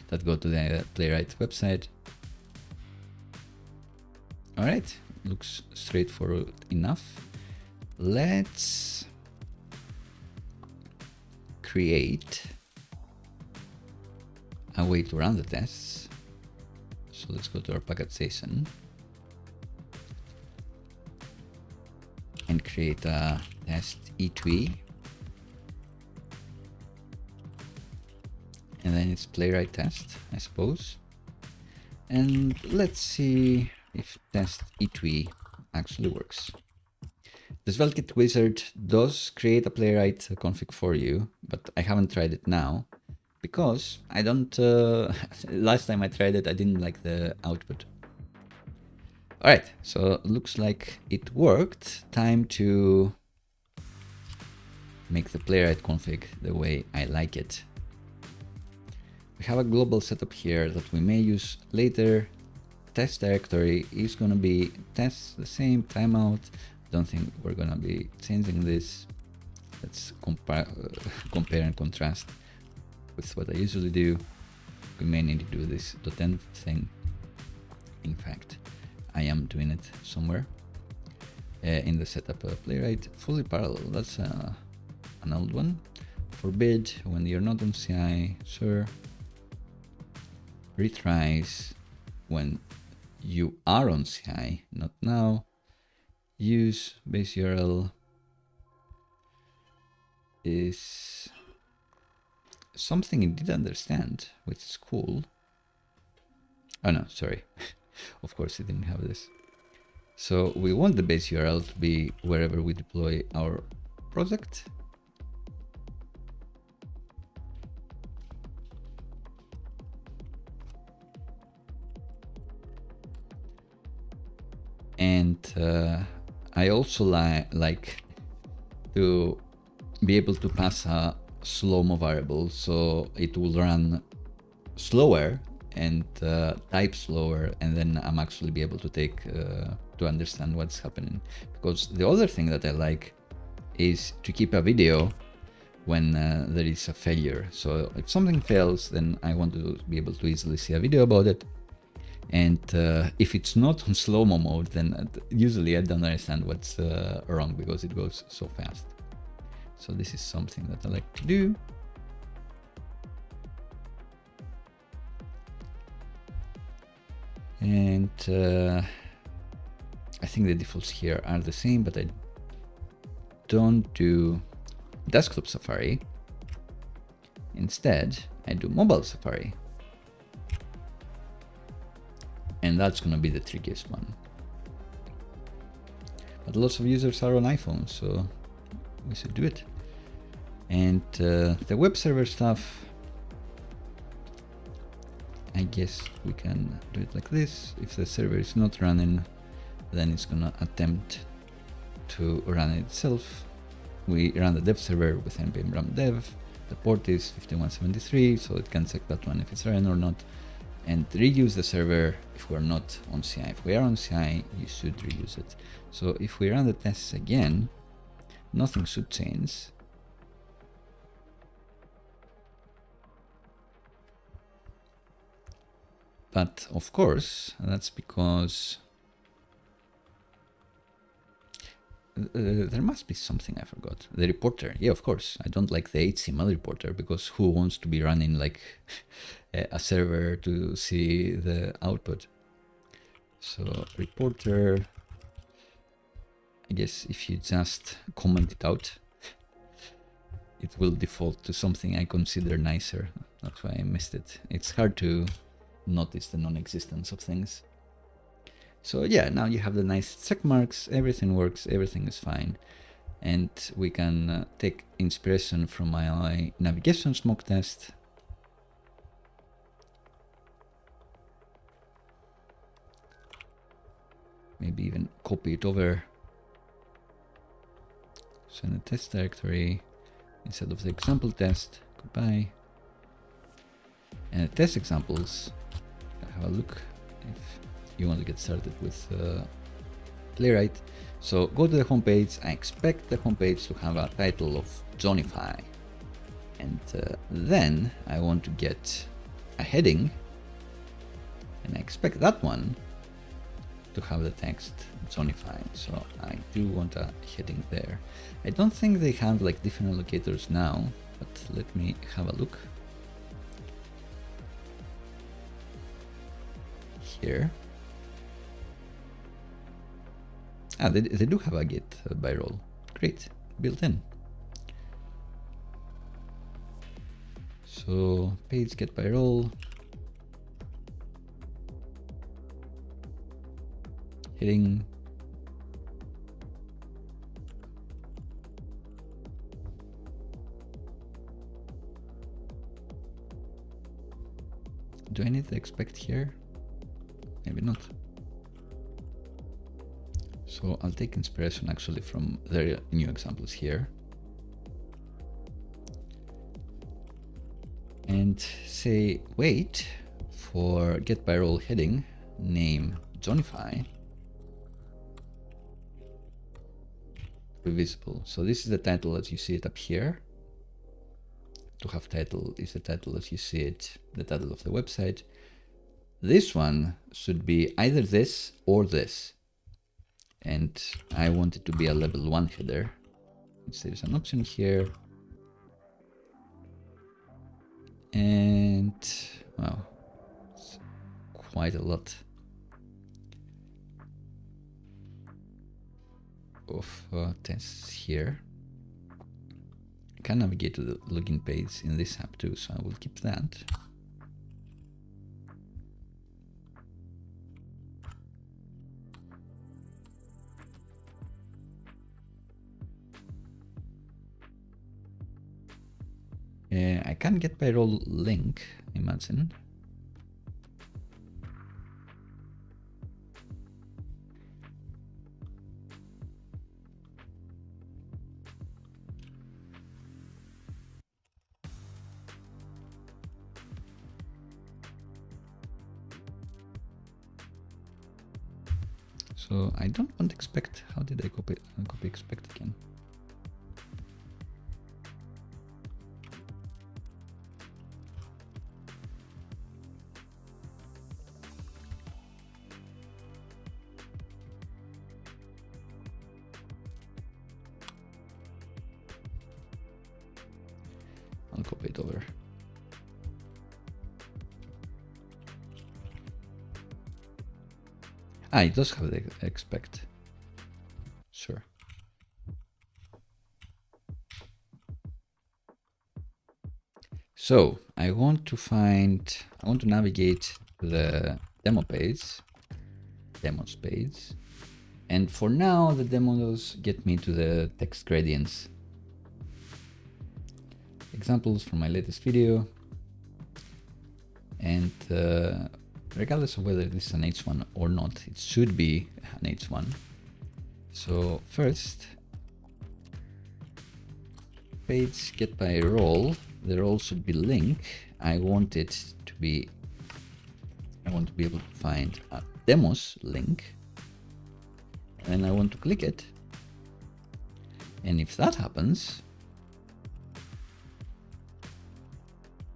that go to the Playwright website. All right, looks straightforward enough. Let's create a way to run the tests. So let's go to our package.json. create a test E2E. And then it's playwright test, I suppose. And let's see if test E2E actually works. The SvelteKit wizard does create a playwright config for you, but I haven't tried it now because I don't, last time I tried it, I didn't like the output. All right, so looks like it worked. Time to make the playwright config the way I like it. We have a global setup here that we may use later. Test directory is going to be test the same timeout. Don't think we're going to be changing this. Let's compare and contrast with what I usually do. We may need to do this .env thing. In fact, I am doing it somewhere in the setup playwright. Fully parallel, that's an old one. Forbid when you're not on CI, sure. Retries when you are on CI, not now. Use base URL is something it did understand, which is cool. Oh no, sorry. Of course it didn't have this. So we want the base URL to be wherever we deploy our project. And I also like to be able to pass a slow-mo variable, so it will run slower and type slower, and then I'm actually be able to take to understand what's happening. Because the other thing that I like is to keep a video when there is a failure. So if something fails, then I want to be able to easily see a video about it. And if it's not on slow-mo mode, then usually I don't understand what's wrong because it goes so fast. So this is something that I like to do. And I think the defaults here are the same, but I don't do desktop Safari. Instead, I do mobile Safari. And that's going to be the trickiest one. But lots of users are on iPhone, so we should do it. And the web server stuff, I guess we can do it like this. If the server is not running, then it's going to attempt to run it itself. We run the dev server with npm run dev. The port is 5173, so it can check that one if it's running or not. And reuse the server if we're not on CI. If we are on CI, you should reuse it. So if we run the tests again, nothing should change. But of course, that's because there must be something I forgot. The reporter, yeah, of course. I don't like the HTML reporter because who wants to be running like a server to see the output? So reporter, I guess if you just comment it out, it will default to something I consider nicer. That's why I missed it. It's hard to notice the non-existence of things. So yeah, now you have the nice check marks, everything works, everything is fine. And we can take inspiration from my navigation smoke test. Maybe even copy it over. So in the test directory, instead of the example test, goodbye. And the test examples, have a look if you want to get started with Playwright. So go to the homepage. I expect the homepage to have a title of Johnify. And then I want to get a heading. And I expect that one to have the text Johnify. So I do want a heading there. I don't think they have like different allocators now, but let me have a look. Here. They do have a get by role. Great, built in. So page get by role. Heading. Do I need to expect here? Maybe not. So I'll take inspiration actually from their new examples here. And say wait for get by role heading, name Johnify, be visible. So this is the title as you see it up here. To have title is the title as you see it, the title of the website. This one should be either this or this. And I want it to be a level 1 header. There's an option here. And wow, it's quite a lot of tests here. I can navigate to the login page in this app too, so I will keep that. I can get by role link, imagine. So I don't want expect. How did I copy expect again? I'll copy it over. It does have the expect. Sure. So I want to navigate to the demo page, demos page. And for now, the demos get me to the text gradients. Examples from my latest video. And regardless of whether this is an H1 or not, it should be an H1. So first, page get by role, the role should be link. I want to be able to find a demos link, and I want to click it. And if that happens,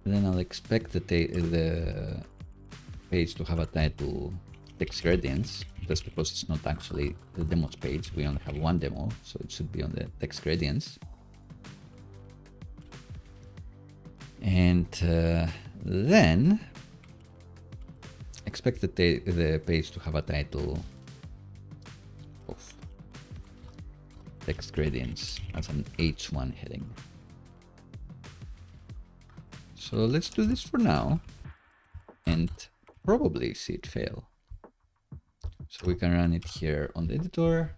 then I'll expect the page to have a title text gradients. That's because it's not actually the demos page. We only have one demo, so it should be on the text gradients. And then expect the page to have a title of text gradients as an H1 heading. So let's do this for now and probably see it fail. So we can run it here on the editor.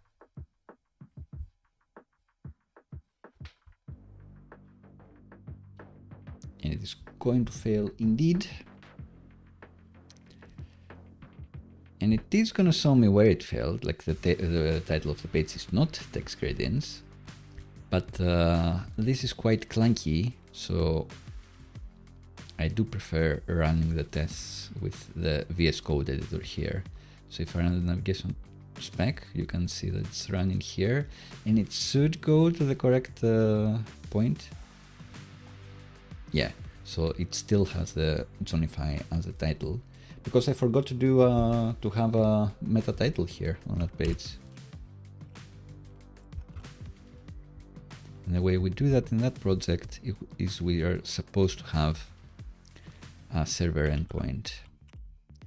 And it is going to fail indeed. And it is going to show me where it failed, like the title of the page is not text gradients. But this is quite clunky, so I do prefer running the tests with the VS Code editor here. So if I run the navigation spec, you can see that it's running here and it should go to the correct point. Yeah, so it still has the Johnify as a title because I forgot to do to have a meta title here on that page. And the way we do that in that project is we are supposed to have a server endpoint.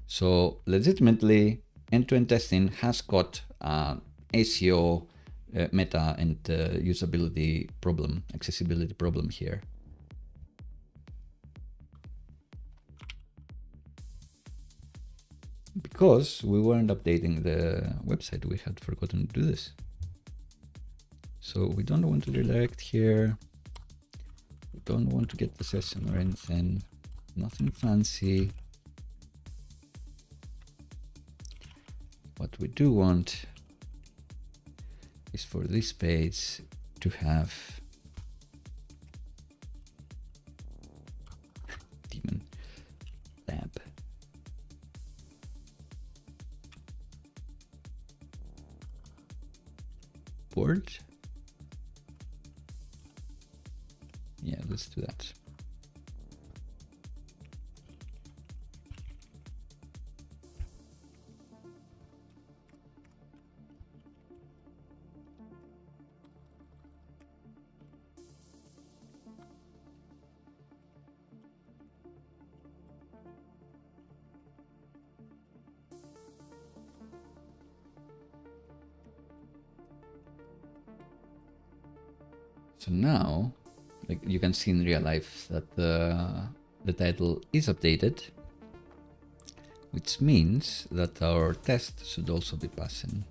So legitimately, end-to-end testing has got a SEO, meta, and usability problem, accessibility problem here. Because we weren't updating the website, we had forgotten to do this. So we don't want to redirect here. We don't want to get the session or anything. Nothing fancy. What we do want is for this page to have daemon lab. Board. Yeah, let's do that. So now, like you can see in real life that the title is updated, which means that our test should also be passing.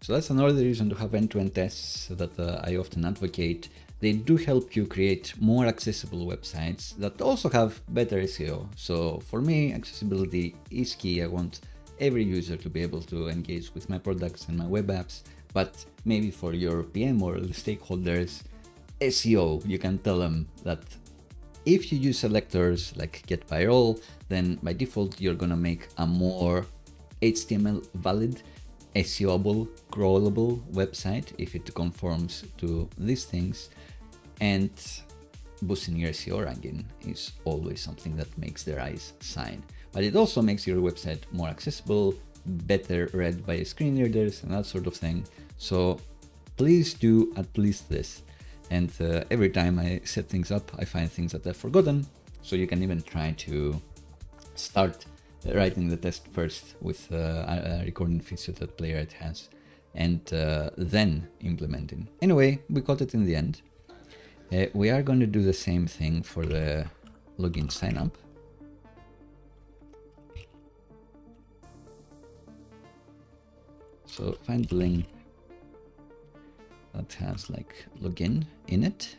So that's another reason to have end-to-end tests that I often advocate. They do help you create more accessible websites that also have better SEO. So for me, accessibility is key. I want every user to be able to engage with my products and my web apps. But maybe for your PM or the stakeholders, SEO, you can tell them that if you use selectors like get by role, then by default, you're gonna make a more HTML valid, SEOable, crawlable website if it conforms to these things. And boosting your SEO ranking is always something that makes their eyes shine. But it also makes your website more accessible, better read by screen readers and that sort of thing. So please do at least this. And every time I set things up, I find things that I've forgotten. So you can even try to start writing the test first with a recording feature that Playwright has, and then implementing. Anyway, we got it in the end. We are going to do the same thing for the login sign up. So find the link that has like login in it.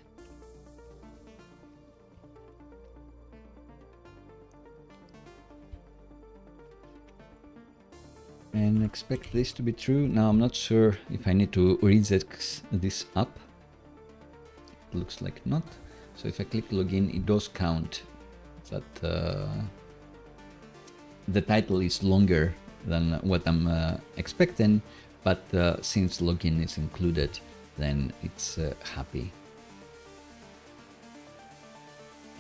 And expect this to be true. Now I'm not sure if I need to reset this up. It looks like not. So if I click login, it does count that the title is longer than what I'm expecting, but since login is included, then it's happy.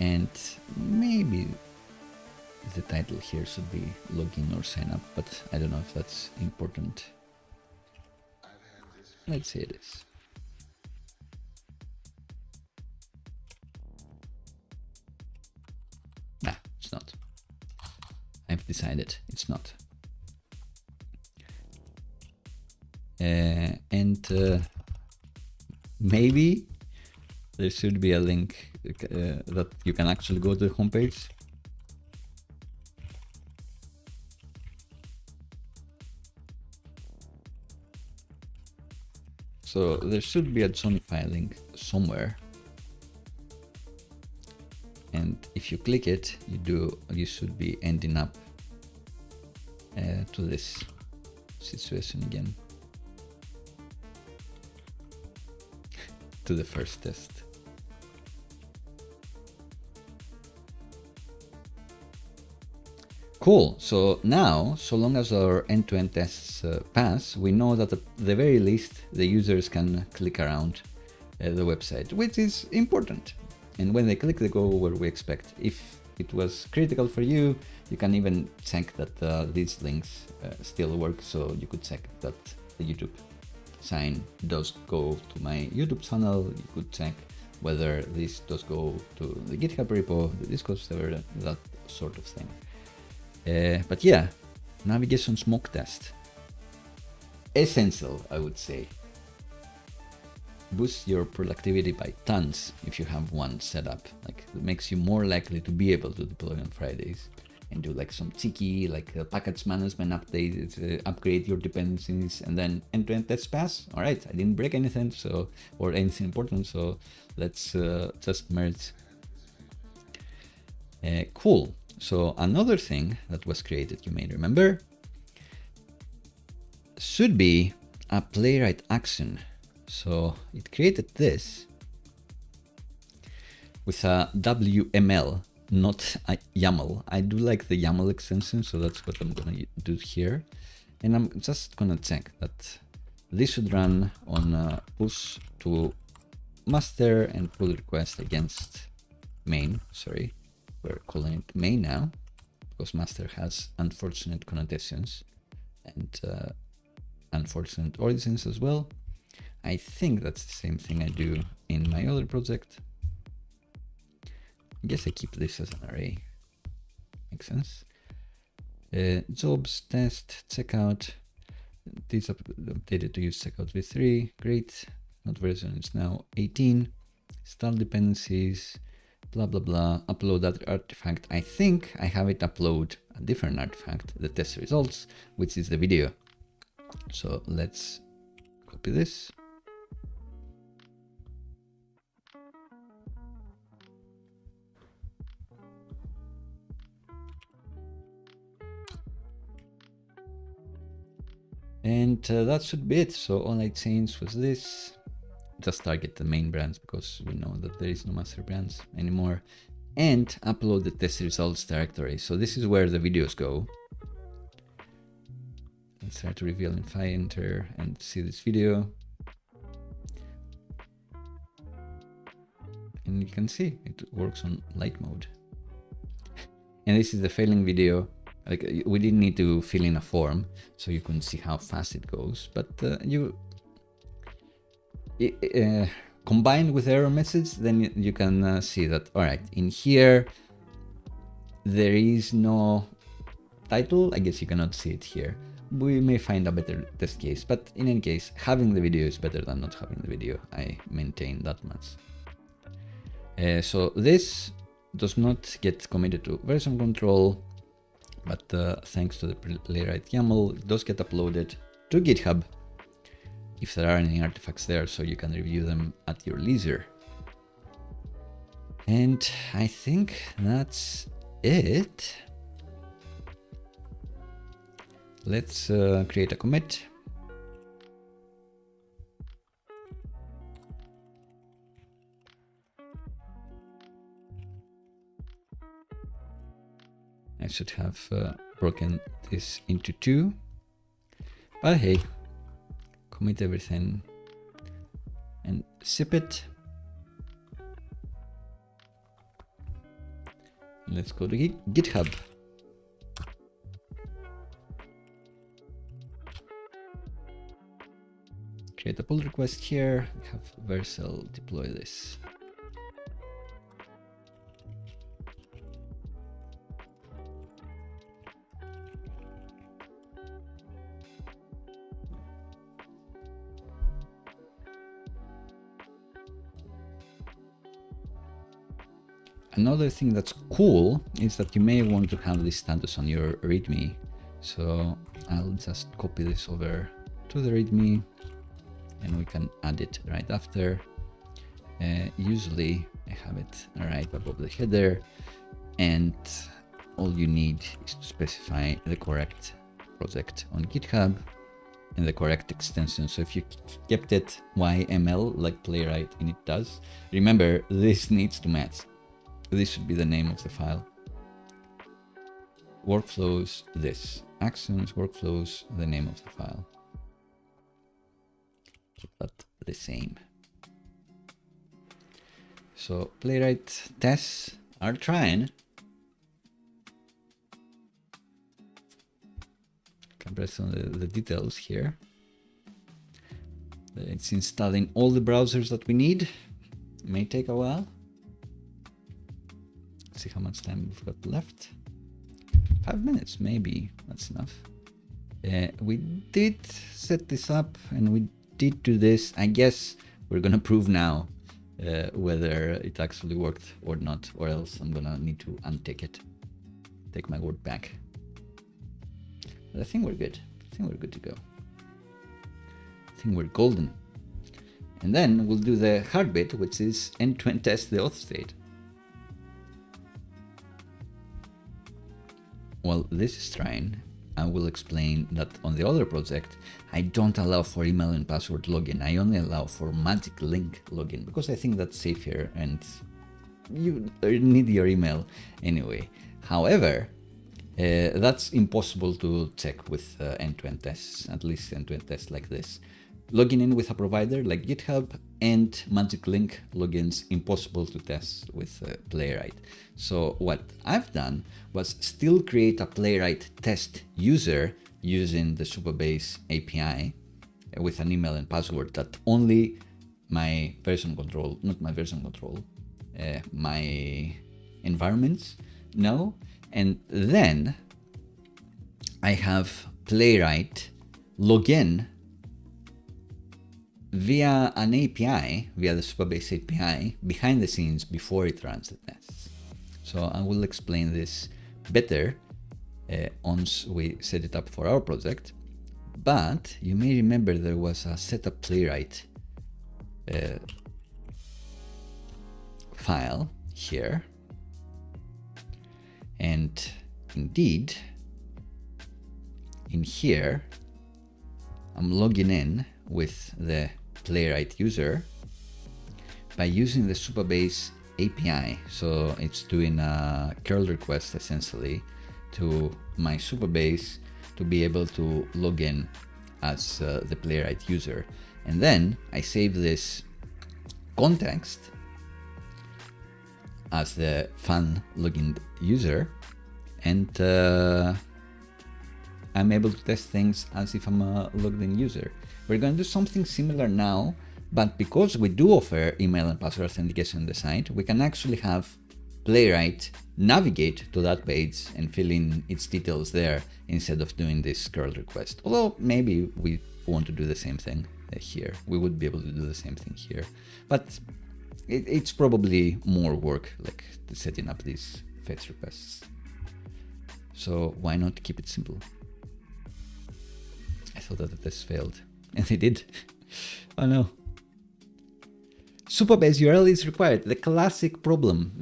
And maybe the title here should be login or sign up, but I don't know if that's important. Let's say it is. Nah, it's not. I've decided it's not. And maybe there should be a link that you can actually go to the homepage. So there should be a Zonify link somewhere. And if you click it, you should be ending up to this situation again. To the first test. Cool. So now, so long as our end-to-end tests pass, we know that at the very least the users can click around the website, which is important. And when they click, they go where we expect. If it was critical for you, you can even check that these links still work. So you could check that the YouTube sign does go to my YouTube channel. You could check whether this does go to the GitHub repo, the Discord server, that sort of thing. But yeah, Navigation smoke test. Essential, I would say. Boosts your productivity by tons if you have one set up. Like, it makes you more likely to be able to deploy on Fridays and do like some cheeky, like package management update, upgrade your dependencies, and then end-to-end test pass. All right, I didn't break anything, so, or anything important, so let's just merge. Cool. So another thing that was created, you may remember, should be a playwright action. So it created this with a WML, not a YAML. I do like the YAML extension, so that's what I'm gonna do here. And I'm just gonna check that this should run on push to master and pull request against main. Sorry, we're calling it main now because master has unfortunate connotations and unfortunate origins as well. I think that's the same thing I do in my other project. I guess I keep this as an array. Makes sense. Jobs, test, checkout. These updated to use checkout v3. Great. Not version is now 18. Style dependencies. Blah, blah, blah. Upload that artifact. I think I have it upload a different artifact, the test results, which is the video. So let's copy this. And that should be it. So all I changed was this. Just target the main brands because we know that there is no master brands anymore. And upload the test results directory. So this is where the videos go. Let's try to reveal if I enter and see this video. And you can see it works on light mode. And this is the failing video. Like, we didn't need to fill in a form, so you couldn't see how fast it goes. But combined with error message, then you can see that, all right, in here, there is no title. I guess you cannot see it here. We may find a better test case, but in any case, having the video is better than not having the video. I maintain that much. So this does not get committed to version control, but thanks to the playwright YAML, it does get uploaded to GitHub if there are any artifacts there, so you can review them at your leisure. And I think that's it. Let's create a commit. I should have broken this into two, but hey, commit everything and zip it. Let's go to GitHub. Create a pull request here, have Vercel deploy this. Another thing that's cool is that you may want to have this status on your README. So I'll just copy this over to the README and we can add it right after. Usually I have it right above the header, and all you need is to specify the correct project on GitHub and the correct extension. So if you kept it YML like playwright and it does, remember this needs to match. This should be the name of the file. Workflows, this. Actions, workflows, the name of the file. Keep that the same. So playwright tests are trying. Can press on the details here. It's installing all the browsers that we need. It may take a while. See how much time we've got left. 5 minutes, maybe that's enough. We did set this up and we did do this. I guess we're gonna prove now whether it actually worked or not, or else I'm gonna need to untick it. Take my word back. But I think we're good. I think we're good to go. I think we're golden. And then we'll do the hard bit, which is end-to-end test the auth state. Well, this is trying. I will explain that on the other project, I don't allow for email and password login. I only allow for magic link login because I think that's safer and you need your email anyway. However, that's impossible to check with end-to-end tests, at least end-to-end tests like this. Logging in with a provider like GitHub and magic link logins impossible to test with Playwright. So what I've done was still create a Playwright test user using the Supabase API with an email and password that only my version control, not my version control, my environments know. And then I have Playwright log in via an API, via the Supabase API, behind the scenes before it runs the tests. So I will explain this better once we set it up for our project. But you may remember there was a setup Playwright file here. And indeed, in here, I'm logging in with the Playwright user by using the Supabase API. So it's doing a curl request essentially to my Supabase to be able to log in as the Playwright user. And then I save this context as the fun login user, and I'm able to test things as if I'm a logged in user. We're going to do something similar now, but because we do offer email and password authentication on the site, we can actually have Playwright navigate to that page and fill in its details there instead of doing this curl request. Although maybe we want to do the same thing here. We would be able to do the same thing here, but it's probably more work, like setting up these fetch requests. So why not keep it simple? I thought that the test failed, and they did. Oh no. Supabase URL is required. The classic problem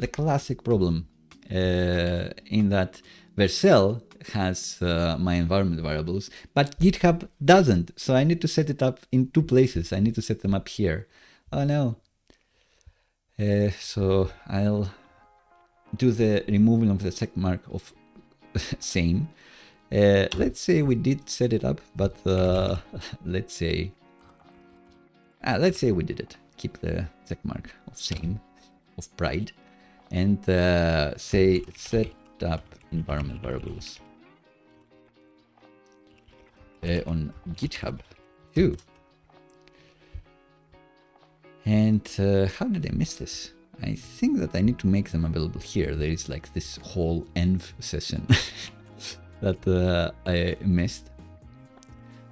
in that Vercel has my environment variables, but GitHub doesn't. So I need to set it up in two places. I need to set them up here. Oh no. So I'll do the removal of the check mark of same. Let's say we did set it up, but let's say we did it. Keep the check mark of same, of pride, and say set up environment variables on GitHub too. And how did I miss this? I think that I need to make them available here. There is like this whole env session that I missed.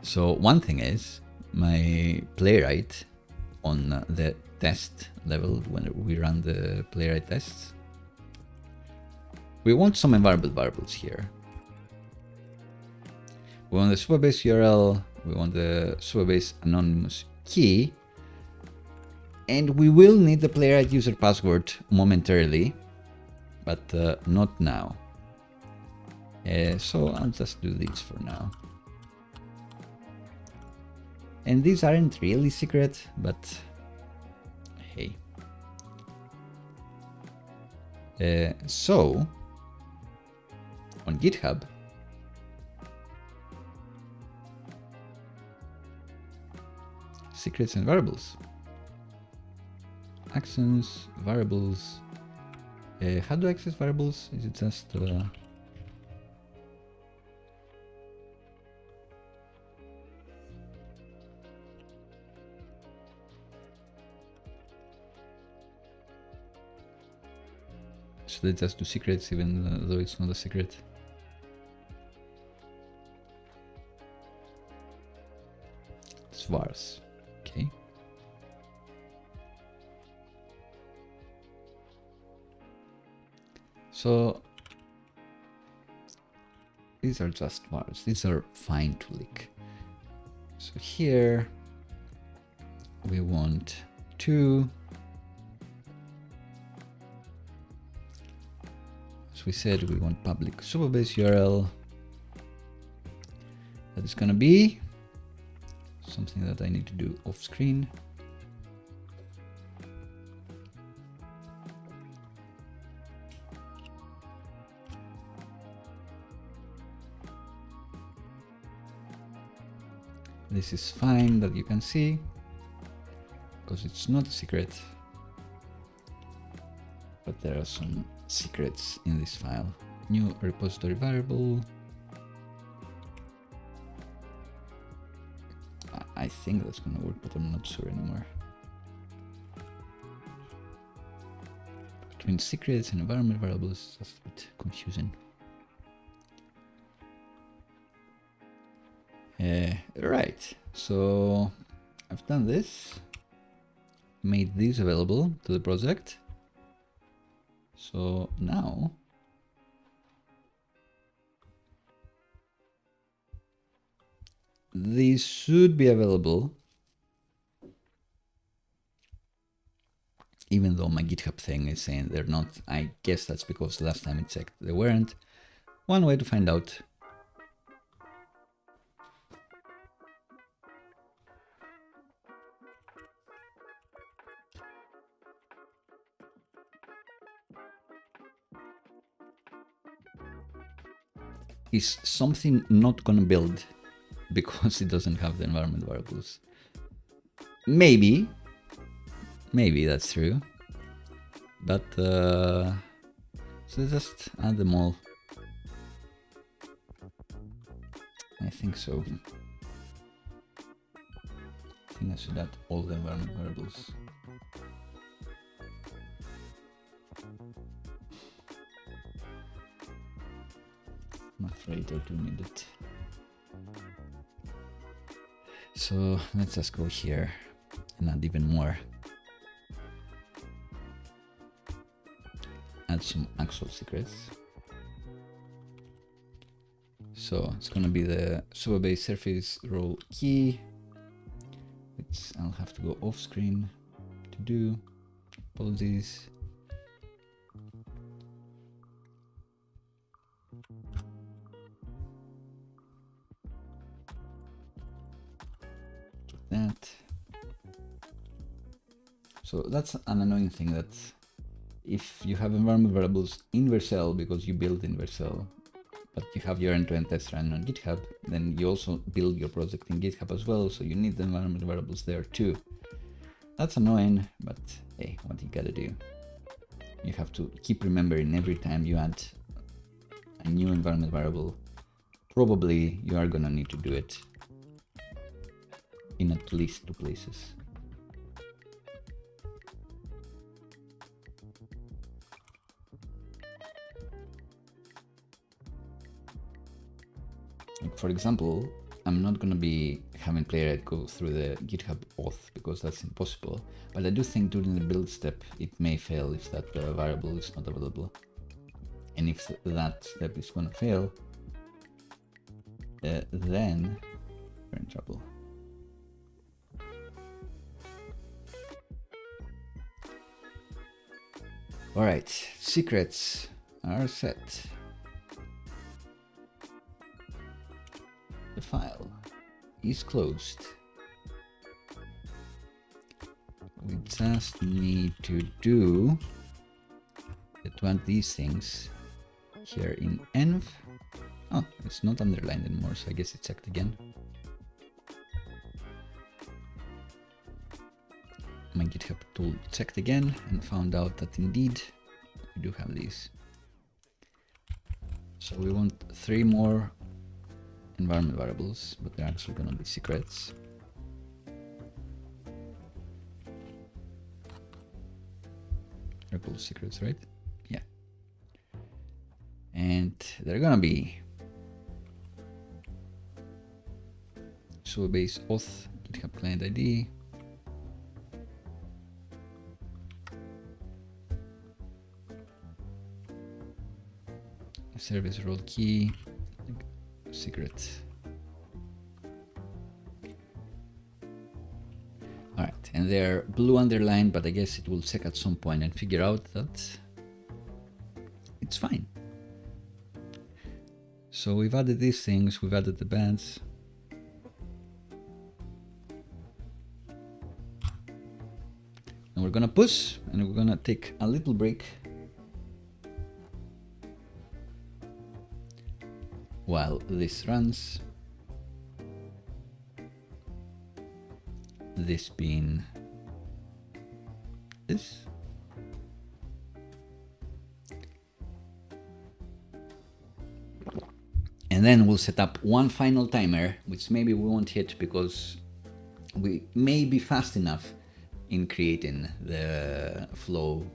So one thing is my Playwright on the test level, when we run the Playwright tests, we want some environment variables here. We want the Supabase URL, we want the Supabase anonymous key, and we will need the Playwright user password momentarily, but not now. So I'll just do these for now. And these aren't really secret, but hey. So on GitHub, secrets and variables, actions, variables. How do I access variables? Is it just should I just do secrets even though it's not a secret? svars. Okay. So these are just vars. These are fine to leak. So here we want to, as we said, we want public Supabase URL. That is gonna be something that I need to do off screen. This is fine that you can see because it's not a secret, but there are some secrets in this file. New repository variable. I think that's gonna work, but I'm not sure anymore. Between secrets and environment variables, that's a bit confusing. Right, so I've done this, made these available to the project. So now these should be available, even though my GitHub thing is saying they're not. I guess that's because last time I checked they weren't. One way to find out is something not gonna build because it doesn't have the environment variables. Maybe that's true, but so just add them all. I think so. I think I should add all the environment variables. I'm afraid I do need it. So let's just go here and add even more. Add some actual secrets. So it's gonna be the Supabase surface role key, which I'll have to go off screen to do. Apologies. That. So that's an annoying thing, that if you have environment variables in Vercel because you build in Vercel, but you have your end-to-end test run on GitHub, then you also build your project in GitHub as well, so you need the environment variables there too. That's annoying, but hey, what you gotta do? You have to keep remembering every time you add a new environment variable, probably you are gonna need to do it in at least 2 places. For example, I'm not going to be having playwright go through the GitHub auth because that's impossible, but I do think during the build step it may fail if that variable is not available. And if that step is going to fail, then we're in trouble. Alright, secrets are set. The file is closed. We just need to do these things here in env. Oh, it's not underlined anymore, so I guess it's checked again. My GitHub tool checked again and found out that indeed we do have these. So we want 3 more environment variables, but they're actually going to be secrets. They're called secrets, right? Yeah. And they're going to be Supabase Auth should have client ID. Service role key, secret. All right, and they're blue underlined, but I guess it will check at some point and figure out that it's fine. So we've added these things, we've added the bands. And we're gonna push, and we're gonna take a little break while this runs. This being this. And then we'll set up one final timer, which maybe we won't hit because we may be fast enough in creating the flow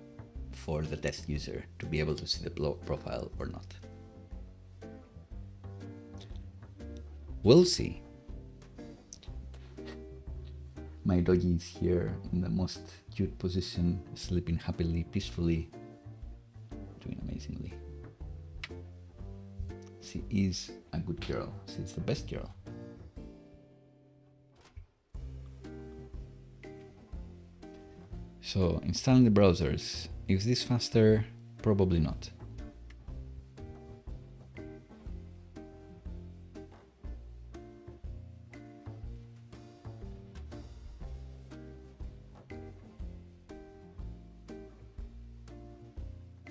for the test user to be able to see the profile or not. We'll see. My doggy is here in the most cute position, sleeping happily, peacefully, doing amazingly. She is a good girl. She's the best girl. So installing the browsers. Is this faster? Probably not.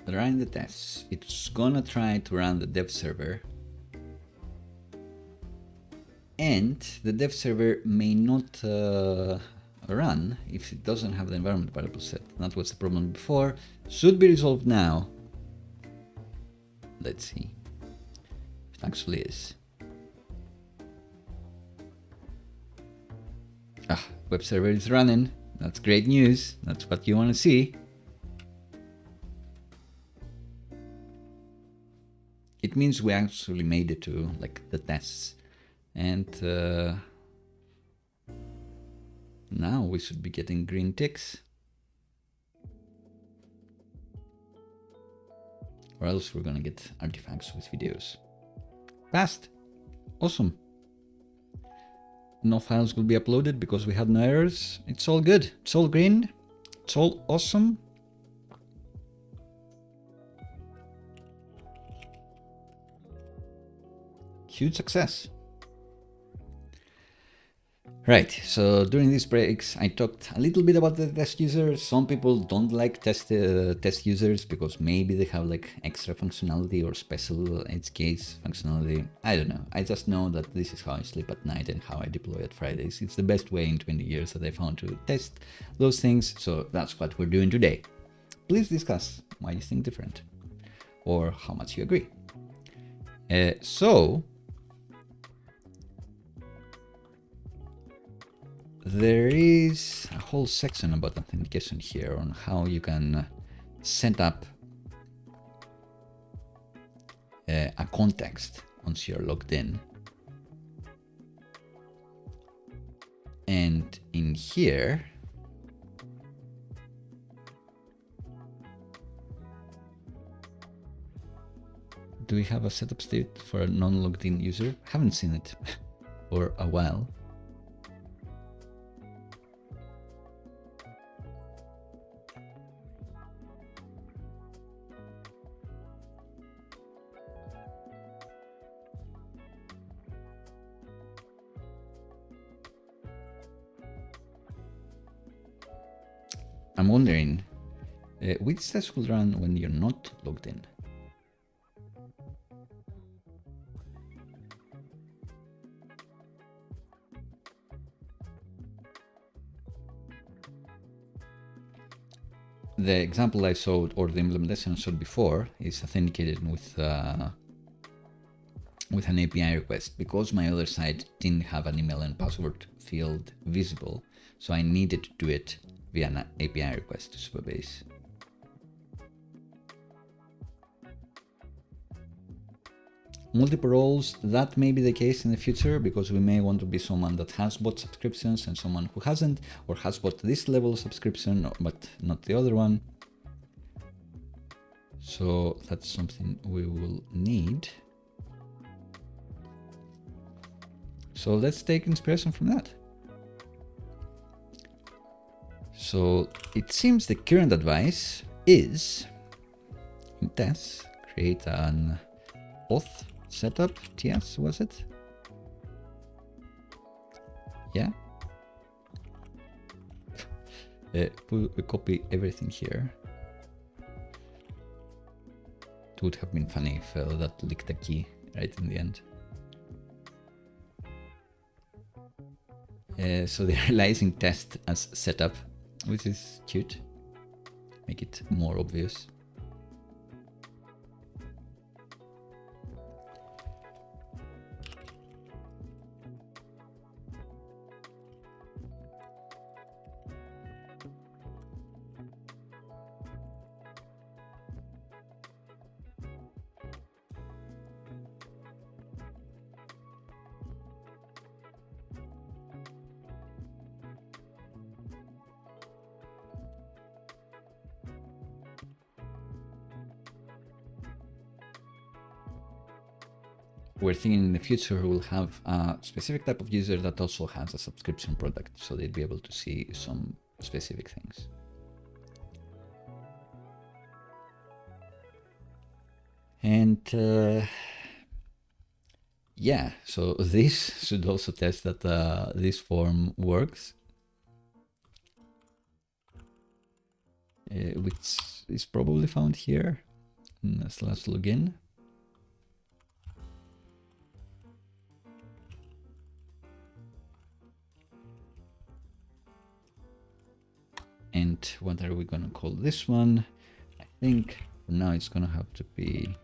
Run the tests. It's gonna try to run the dev server, and the dev server may not run if it doesn't have the environment variable set. That was the problem before. Should be resolved now. Let's see. It actually is. Web server is running. That's great news. That's what you want to see. It means we actually made it to like the tests, and now we should be getting green ticks, or else we're gonna get artifacts with videos. Passed. Awesome. No files will be uploaded because we had no errors. It's all good. It's all green. It's all awesome. Huge success. Right, so during these breaks, I talked a little bit about the test users. Some people don't like test users because maybe they have like extra functionality or special edge case functionality. I don't know. I just know that this is how I sleep at night and how I deploy at Fridays. It's the best way in 20 years that I found to test those things. So that's what we're doing today. Please discuss why you think different or how much you agree. There is a whole section about authentication here on how you can set up a context once you're logged in. And in here, do we have a setup state for a non-logged in user? Haven't seen it for a while. I'm wondering, which test will run when you're not logged in? The example I showed, or the implementation I showed before, is authenticated with an API request because my other site didn't have an email and password field visible, so I needed to do it via an API request to Supabase. Multiple roles, that may be the case in the future, because we may want to be someone that has bought subscriptions and someone who hasn't, or has bought this level of subscription but not the other one. So that's something we will need. So let's take inspiration from that. So it seems the current advice is, in tests, create an Auth setup, TS, was it? Yeah. We copy everything here. It would have been funny if that leaked a key right in the end. So they're realizing test as setup, which is cute. Make it more obvious. We're thinking in the future we'll have a specific type of user that also has a subscription product, so they'd be able to see some specific things. And yeah, so this should also test that this form works, which is probably found here in /login. And what are we going to call this one? I think for now it's going to have to be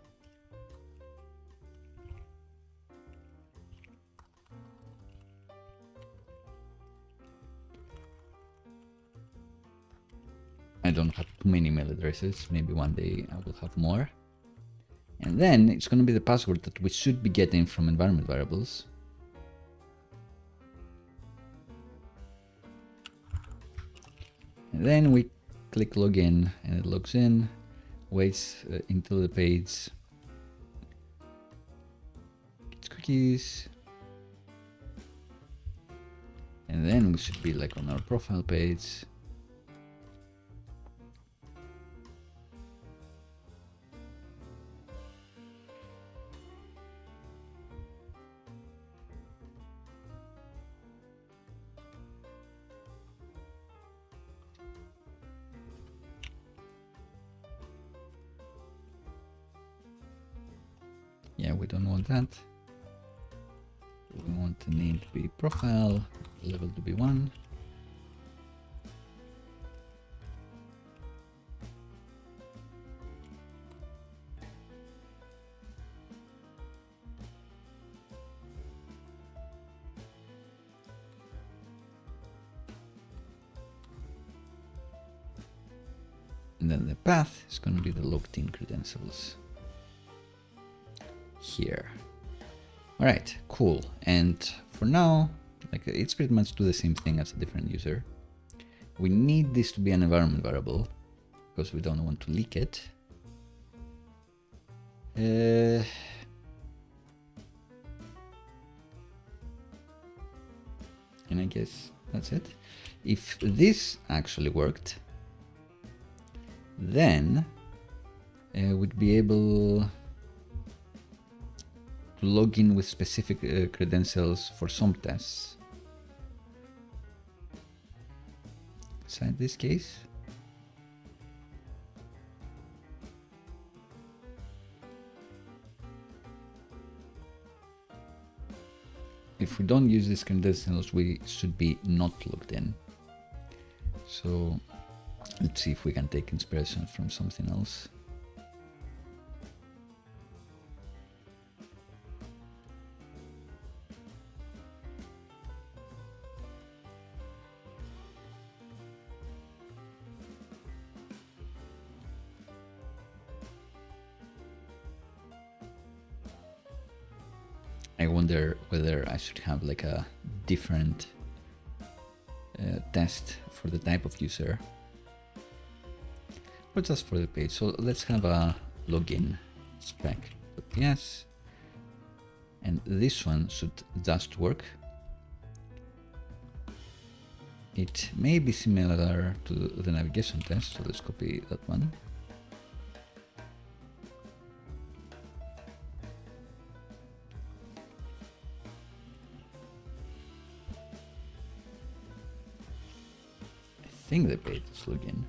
I don't have too many email addresses. Maybe one day I will have more. And then it's going to be the password that we should be getting from environment variables. And then we click login and it logs in, waits until the page gets cookies. And then we should be like on our profile page. Yeah, we don't want that. We want the name to be profile, level to be 1. And then the path is going to be the logged in credentials here. All right, cool. And for now, like it's pretty much do the same thing as a different user. We need this to be an environment variable because we don't want to leak it. And I guess that's it. If this actually worked, then we'd be able to log in with specific credentials for some tests. Is that this case? If we don't use these credentials, we should be not logged in. So let's see if we can take inspiration from something else. I wonder whether I should have like a different test for the type of user or just for the page. So let's have a login spec. Yes, and this one should just work. It may be similar to the navigation test, so let's copy that one. I think the page is login.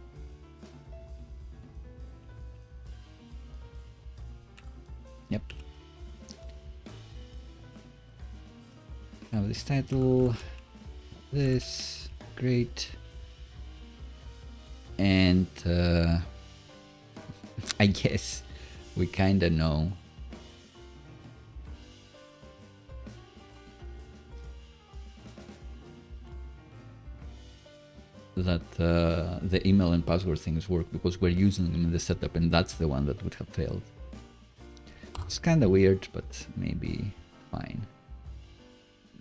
Yep. Have this title, this. Great. And I guess we kinda know that the email and password things work because we're using them in the setup, and that's the one that would have failed. It's kinda weird, but maybe fine.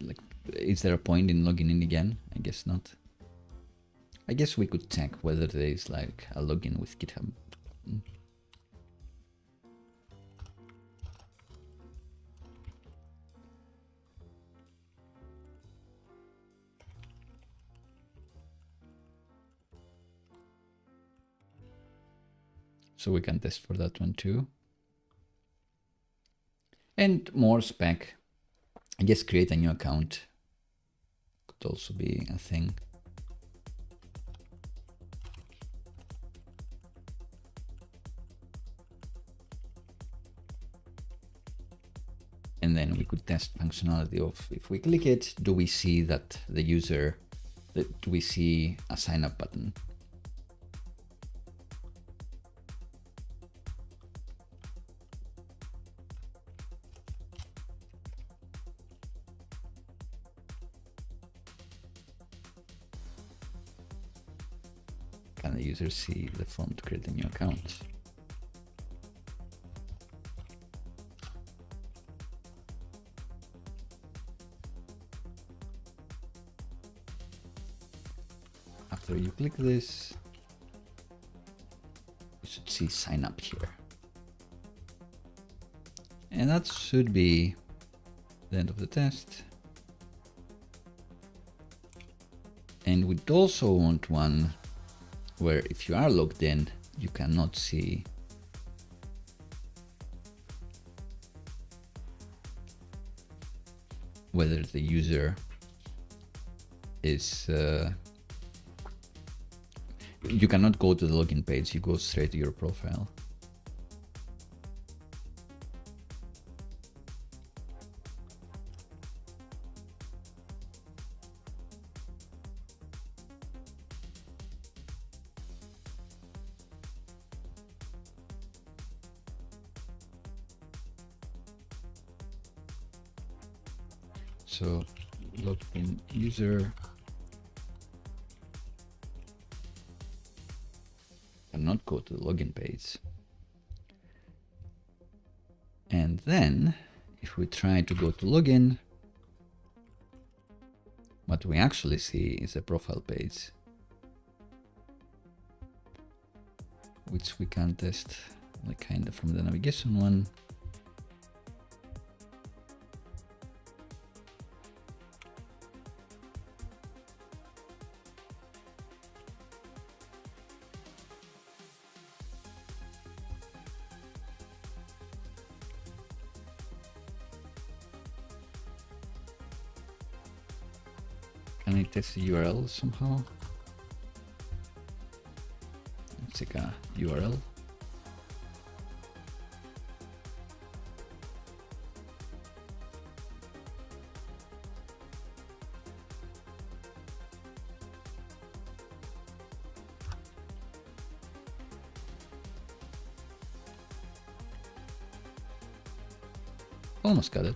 Like, is there a point in logging in again? I guess not. I guess we could check whether there is like a login with GitHub. So we can test for that one too. And more spec. I guess create a new account could also be a thing. And then we could test functionality of, if we click it, do we see that the user, do we see a sign up button? Can the user see the form to create a new account? After you click this, you should see sign up here. And that should be the end of the test. And we'd also want one where if you are logged in, you cannot see whether the user is you cannot go to the login page, you go straight to your profile. So logged in user cannot go to the login page. And then if we try to go to login, what we actually see is a profile page, which we can test like kind of from the navigation one. Can I test the URL somehow? Let's take a URL. Almost got it.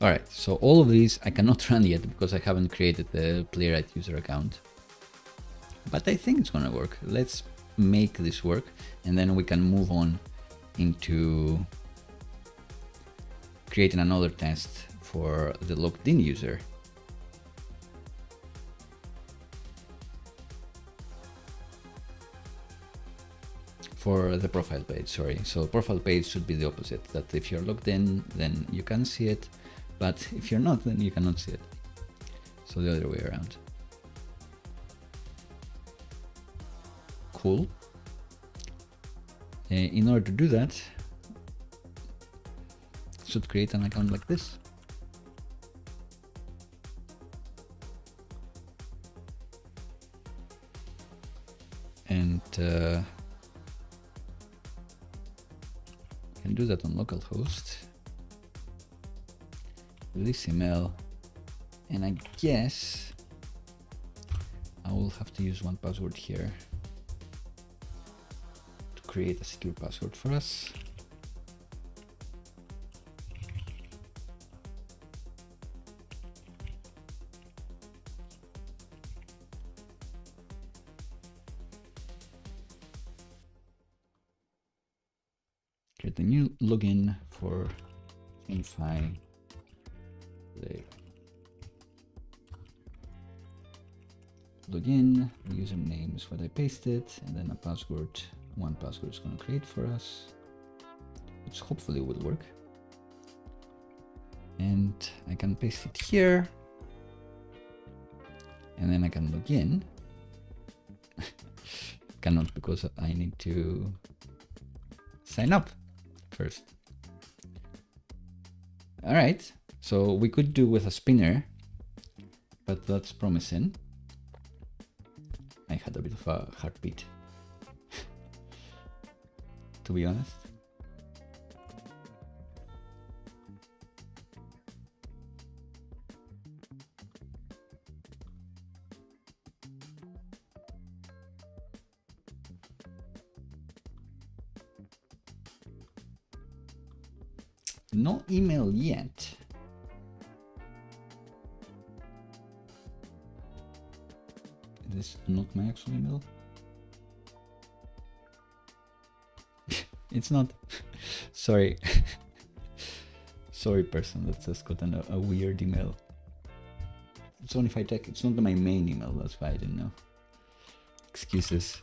All right, so all of these I cannot run yet because I haven't created the Playwright user account. But I think it's gonna work. Let's make this work, and then we can move on into creating another test for the logged in user. For the profile page, sorry. So profile page should be the opposite, that if you're logged in, then you can see it, but if you're not, then you cannot see it. So the other way around. Cool. In order to do that, should create an account like this. And can do that on localhost. This email, and I guess I will have to use one password here to create a secure password for us. Create a new login for Infi. Login, the username is what I pasted, and then a password. One password is going to create for us, which hopefully will work. And I can paste it here, and then I can log in. Cannot, because I need to sign up first. All right, so we could do with a spinner, but that's promising. I had a bit of a heartbeat, to be honest. No email yet. Is this not my actual email? It's not. Sorry. Sorry, person that just got a weird email. It's only if I check. It's not my main email, that's why I didn't know. Excuses.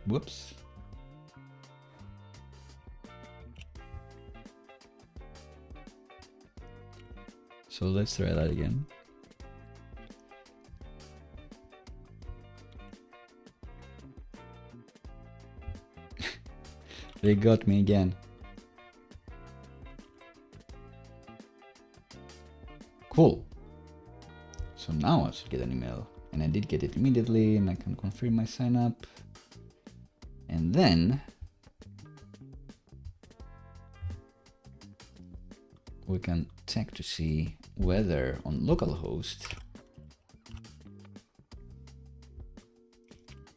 Whoops. So let's try that again. They got me again. Cool. So now I should get an email, and I did get it immediately, and I can confirm my sign up. And then we can check to see whether on localhost,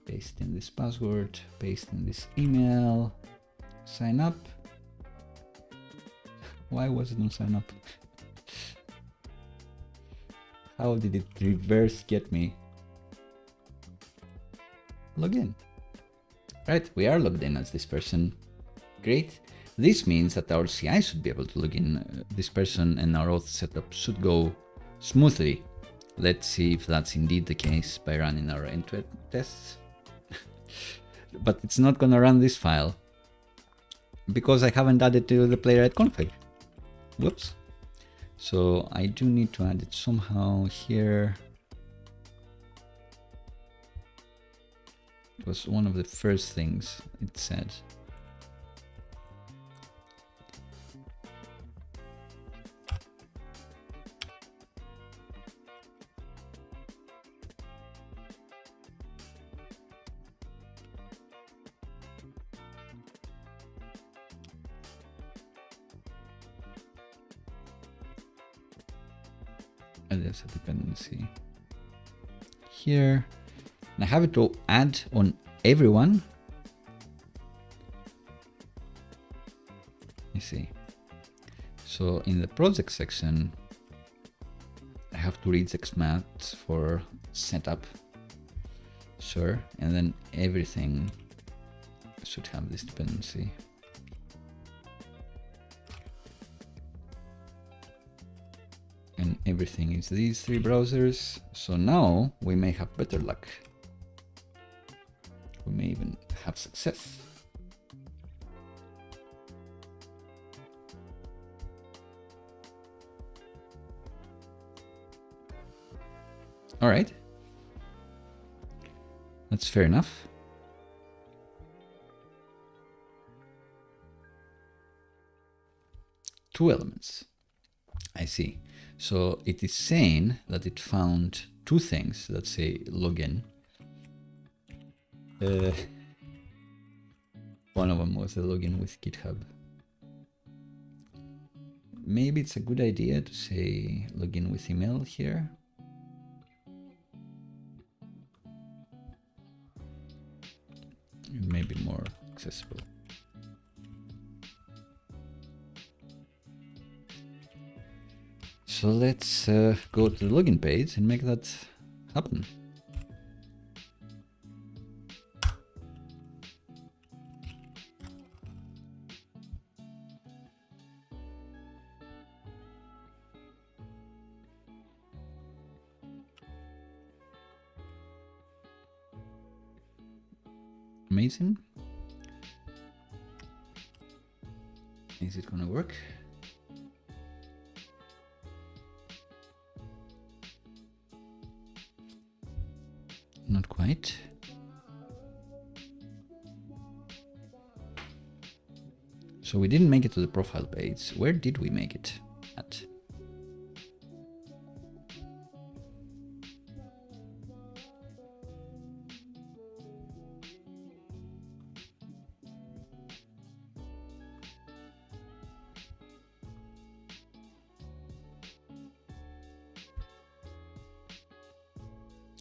paste in this password, paste in this email, sign up. Why was it on sign up? How did it reverse get me? Log in. Right, we are logged in as this person. Great. This means that our CI should be able to log in this person, and our auth setup should go smoothly. Let's see if that's indeed the case by running our end-to-end tests. But it's not gonna run this file because I haven't added to the playwright config. Whoops. So I do need to add it somehow here. It was one of the first things it said. There's a dependency here, and I have it to add on everyone. You see, so in the project section, I have to read the commands for setup. Sure, and then everything should have this dependency. And everything is these 3 browsers. So now we may have better luck. We may even have success. All right. That's fair enough. Two elements. I see. So it is saying that it found 2 things that say login. One of them was the login with GitHub. Maybe it's a good idea to say login with email here. Maybe more accessible. So let's go to the login page and make that happen. Amazing. Is it gonna work? Not quite. So we didn't make it to the profile page. Where did we make it at?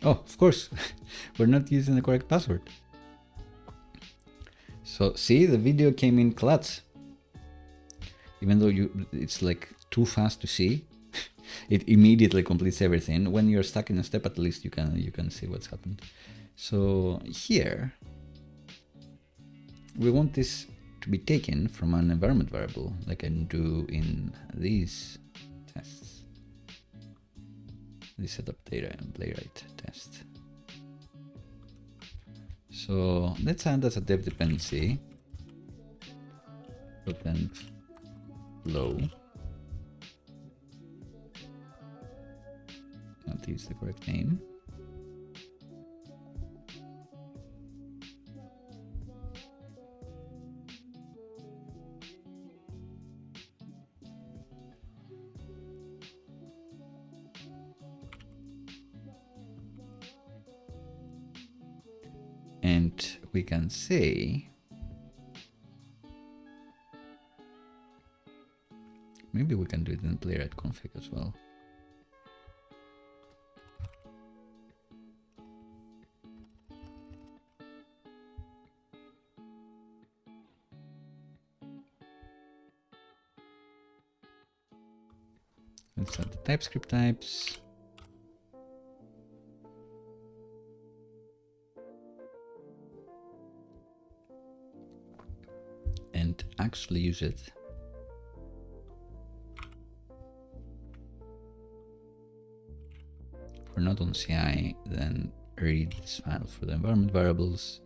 Oh, of course, we're not using the correct password. So see, the video came in clutch. Even though it's like too fast to see, it immediately completes everything. When you're stuck in a step, at least you can see what's happened. So here, we want this to be taken from an environment variable, like I do in these tests. The setup data and playwright test. So let's add as a dev dependency. Open flow. That is the correct name. And we can say, maybe we can do it in playwright config as well. Let's add the TypeScript types. And actually use it. If we're not on CI, then read this file for the environment variables.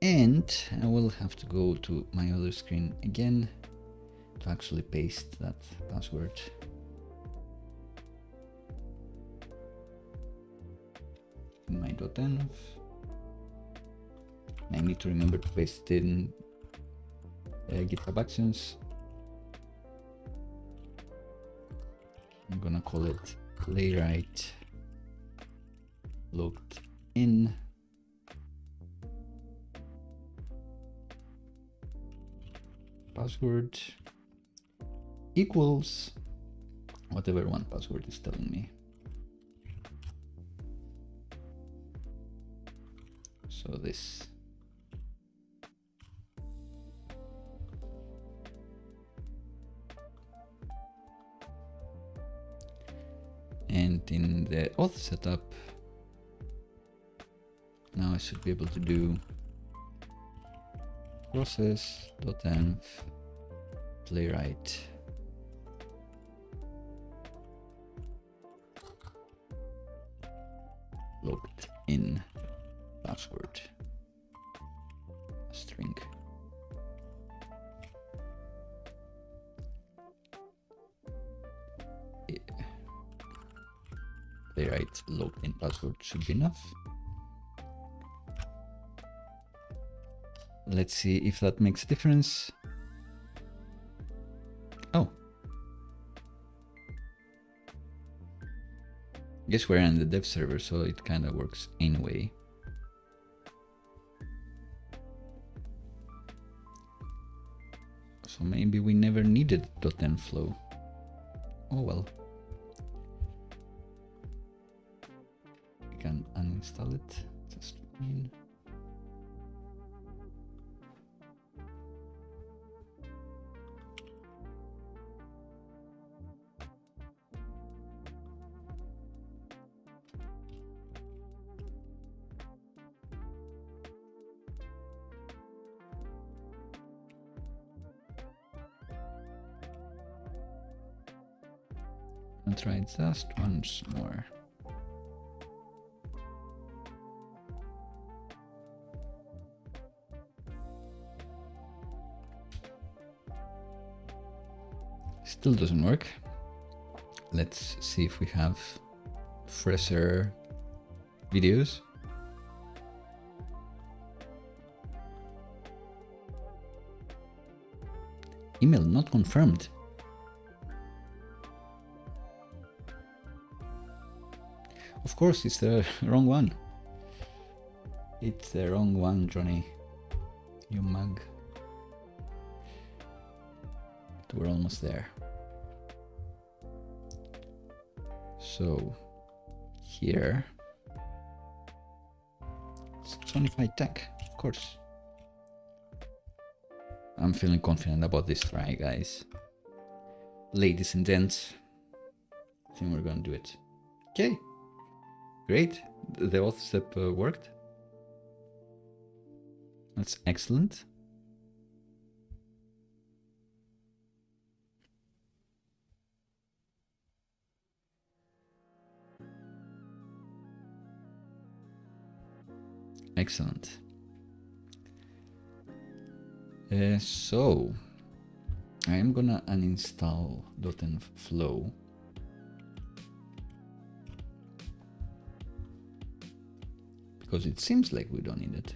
And I will have to go to my other screen again to actually paste that password. In my .env. I need to remember to paste it in GitHub Actions. I'm gonna call it playwright logged in. Password equals whatever one password is telling me. So this. And in the auth setup, now I should be able to do process.env playwright logged in password string. Playwright logged in password should be enough. Let's see if that makes a difference. Oh. Guess we're in the dev server, so it kind of works anyway. So maybe we never needed .env flow. Oh well. We can uninstall it. Just mean. I'll try it just once more. Still doesn't work. Let's see if we have fresher videos. Email not confirmed. Of course, it's the wrong one. It's the wrong one, Johnny. You mug. But we're almost there. So, here. It's Sonified Tech, of course. I'm feeling confident about this try, guys. Ladies and gents, I think we're gonna do it. Okay. Great, the auth step worked. That's excellent. Excellent. So I am gonna uninstall .env flow. Because it seems like we don't need it.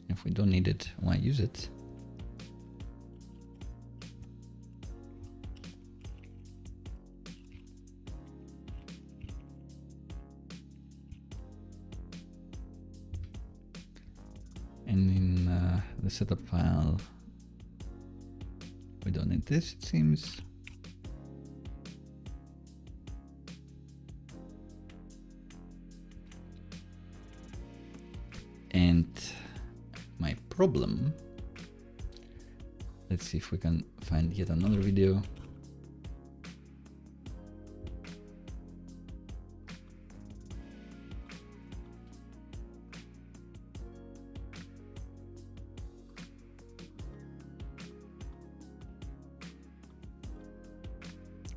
If we don't need it, why use it? And in the setup file, we don't need this, it seems. And my problem, let's see if we can find yet another video.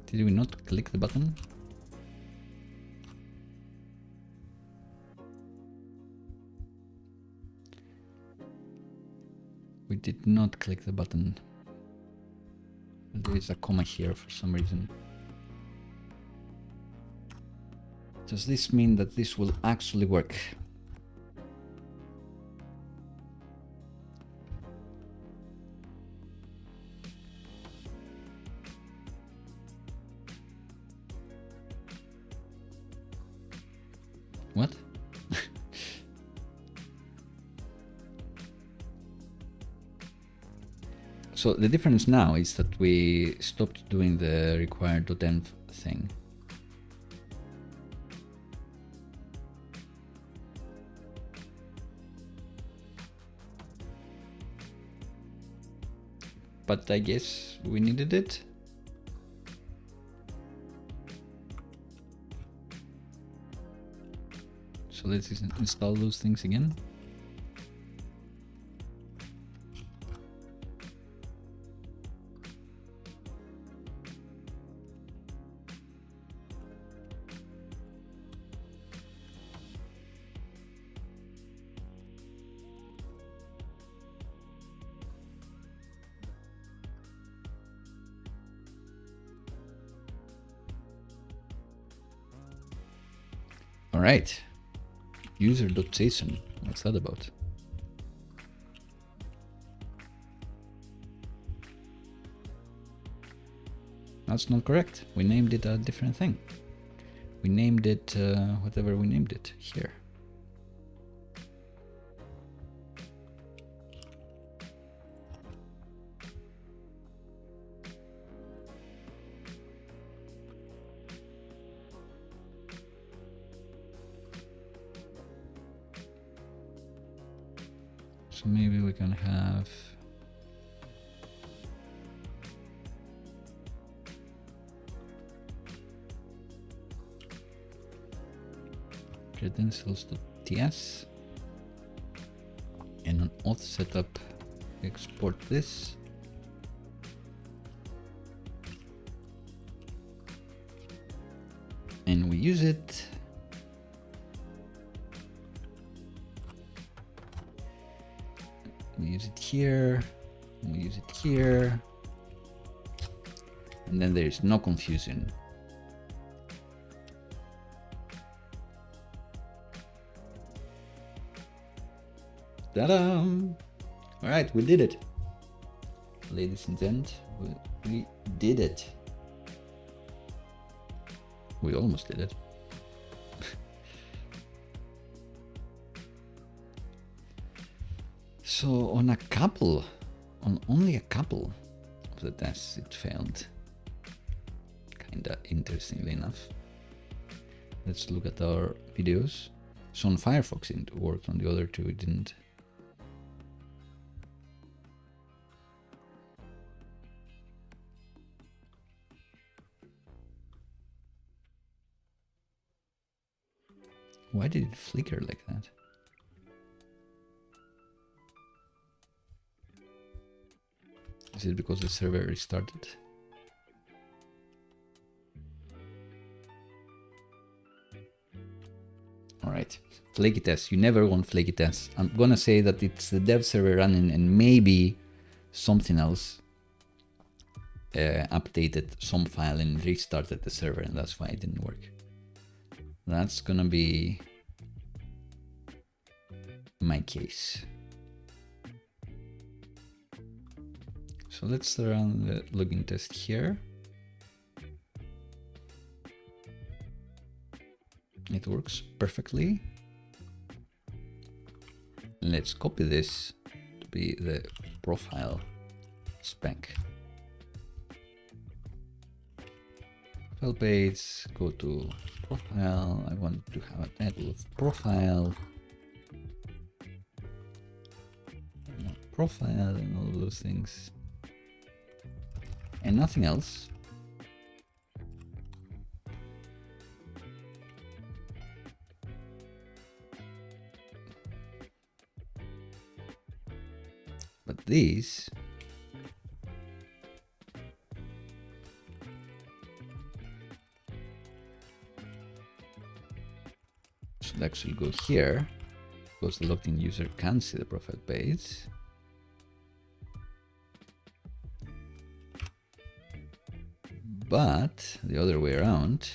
Did we not click the button? We did not click the button. There is a comma here for some reason. Does this mean that this will actually work? What? So the difference now is that we stopped doing the required .env thing. But I guess we needed it. So let's install those things again. All right, user.json, what's that about? That's not correct. We named it a different thing. We named it whatever we named it here. So maybe we can have credentials.ts, and on auth setup export this. And we use it. We use it here, we use it here, and then there is no confusion. Ta-da! All right, we did it. Ladies and gents, we did it. We almost did it. So on only a couple of the tests it failed. Kinda interestingly enough. Let's look at our videos. So on Firefox it worked, on the other two it didn't. Why did it flicker like that? Is it because the server restarted? All right, flaky tests. You never want flaky tests. I'm gonna say that it's the dev server running and maybe something else updated some file and restarted the server, and that's why it didn't work. That's gonna be my case. So let's run the login test here. It works perfectly. Let's copy this to be the profile spec. Profile page, go to profile. I want to have a title of profile. Profile and all those things. And nothing else. But these should actually go here, because the logged in user can see the profile page. But the other way around,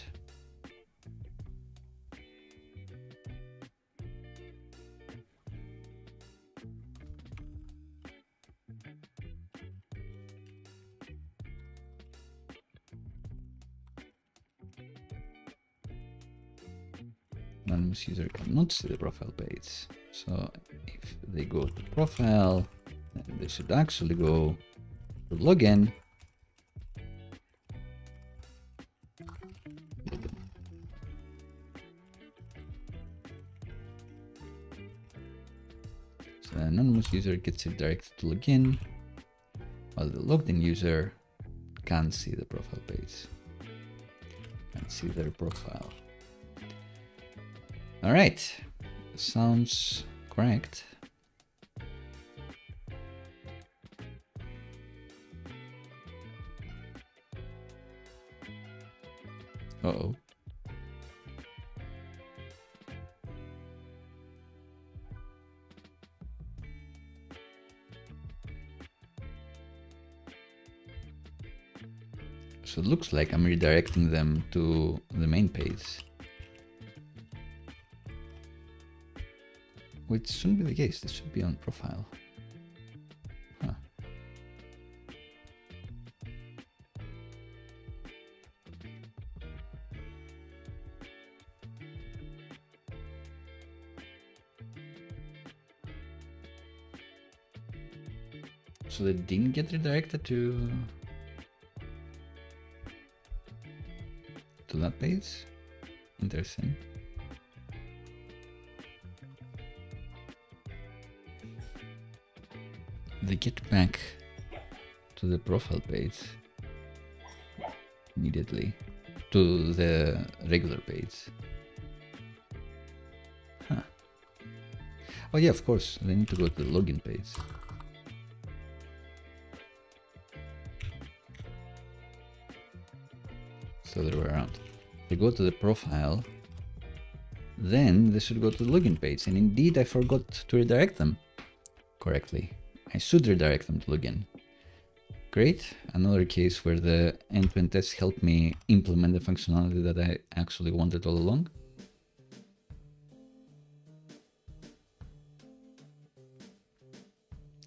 anonymous user cannot see the profile page. So if they go to profile, then they should actually go to login. So the anonymous user gets it directed to login, while the logged in user can't see the profile page, can't see their profile. All right, Sounds correct. Uh-oh. So it looks like I'm redirecting them to the main page, which shouldn't be the case. This should be on profile. Huh. So they didn't get redirected to that page? Interesting. They get back to the profile page immediately, to the regular page. Huh. Oh yeah, of course, they need to go to the login page. So the other way around. They go to the profile, then they should go to the login page. And indeed, I forgot to redirect them correctly. I should redirect them to login. Great. Another case where the end-to-end test helped me implement the functionality that I actually wanted all along.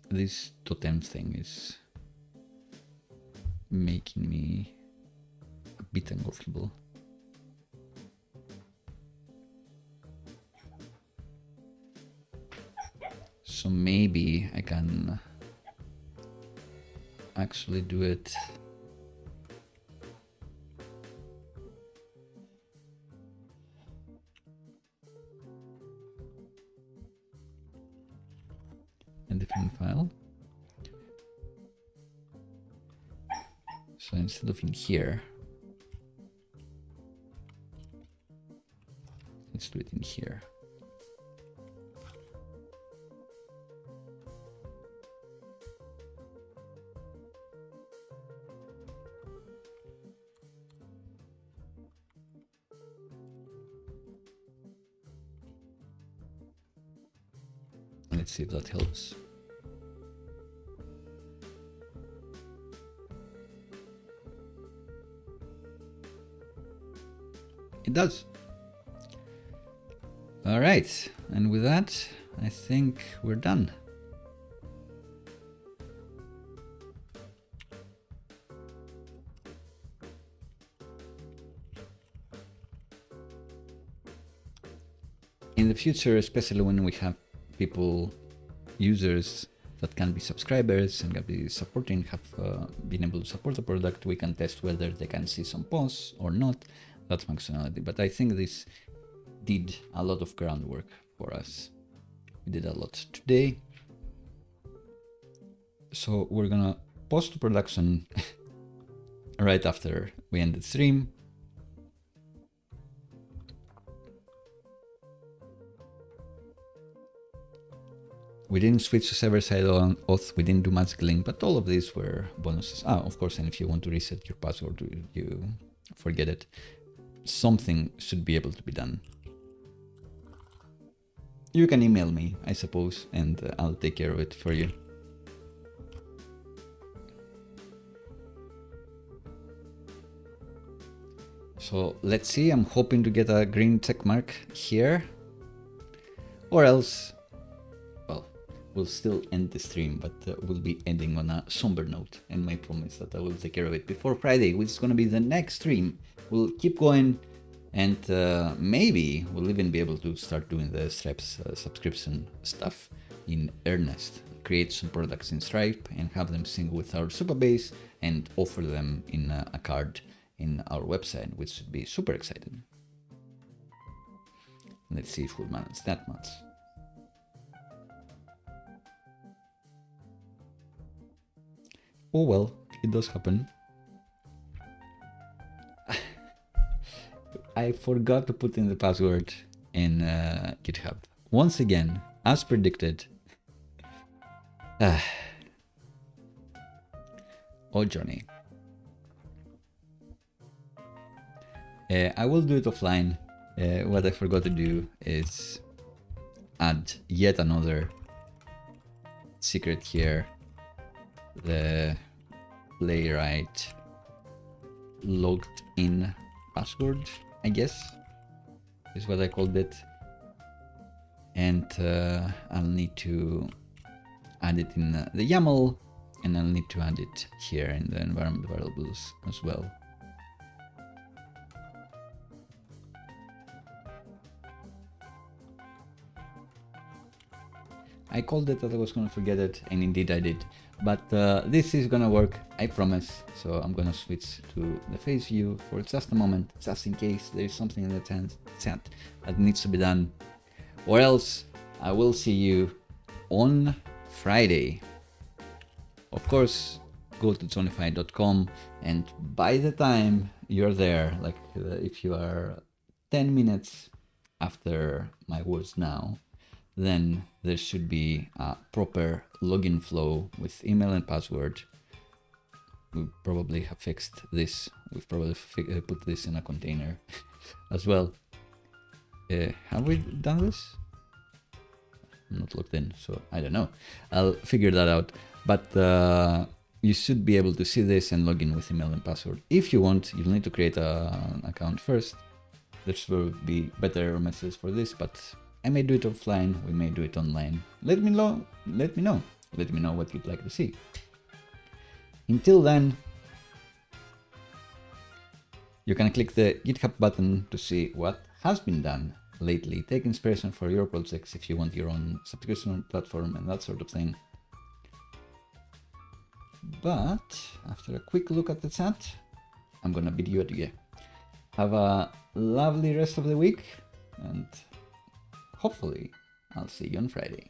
This totem thing is making me a bit uncomfortable. So maybe I can actually do it in a different file. So instead of in here, let's do it in here. Let's see if that helps. It does. All right, and with that, I think we're done. In the future, especially when we have people, users that can be subscribers and can be supporting, have been able to support the product, we can test whether they can see some posts or not, that functionality. But I think this did a lot of groundwork for us. We did a lot today. So we're gonna post to production right after we end the stream. We didn't switch to server-side on Auth, we didn't do magic link, but all of these were bonuses. Ah, of course, and if you want to reset your password, you forget it, something should be able to be done. You can email me, I suppose, and I'll take care of it for you. So let's see, I'm hoping to get a green check mark here, or else, well, we'll still end the stream, but we'll be ending on a somber note, and my promise that I will take care of it before Friday, which is going to be the next stream. We'll keep going, and maybe we'll even be able to start doing the Stripe's subscription stuff in earnest. Create some products in Stripe and have them sync with our Supabase and offer them in a card in our website, which should be super exciting. Let's see if we'll manage that much. Oh well, it does happen. I forgot to put in the password in GitHub. once again, as predicted. Oh, Johnny. I will do it offline. What I forgot to do is add yet another secret here. The playwright logged in password, I guess, is what I called it. And I'll need to add it in the YAML, and I'll need to add it here in the environment variables as well. I called it that I was going to forget it, and indeed I did. But this is going to work, I promise. So I'm going to switch to the face view for just a moment, just in case there is something in the chat that needs to be done. Or else I will see you on Friday. Of course, go to johnnyfi.com, and by the time you're there, like if you are 10 minutes after my words now, then there should be a proper login flow with email and password. We probably have fixed this. We've probably put this in a container as well. Have we done this? I'm not logged in, so I don't know. I'll figure that out. But you should be able to see this and log in with email and password. If you want, you'll need to create an account first. There will be better methods for this, but I may do it offline. We may do it online. Let me know. Let me know what you'd like to see. Until then, you can click the GitHub button to see what has been done lately. Take inspiration for your projects if you want your own subscription platform and that sort of thing. But after a quick look at the chat, I'm gonna bid you adieu. Have a lovely rest of the week, and hopefully I'll see you on Friday.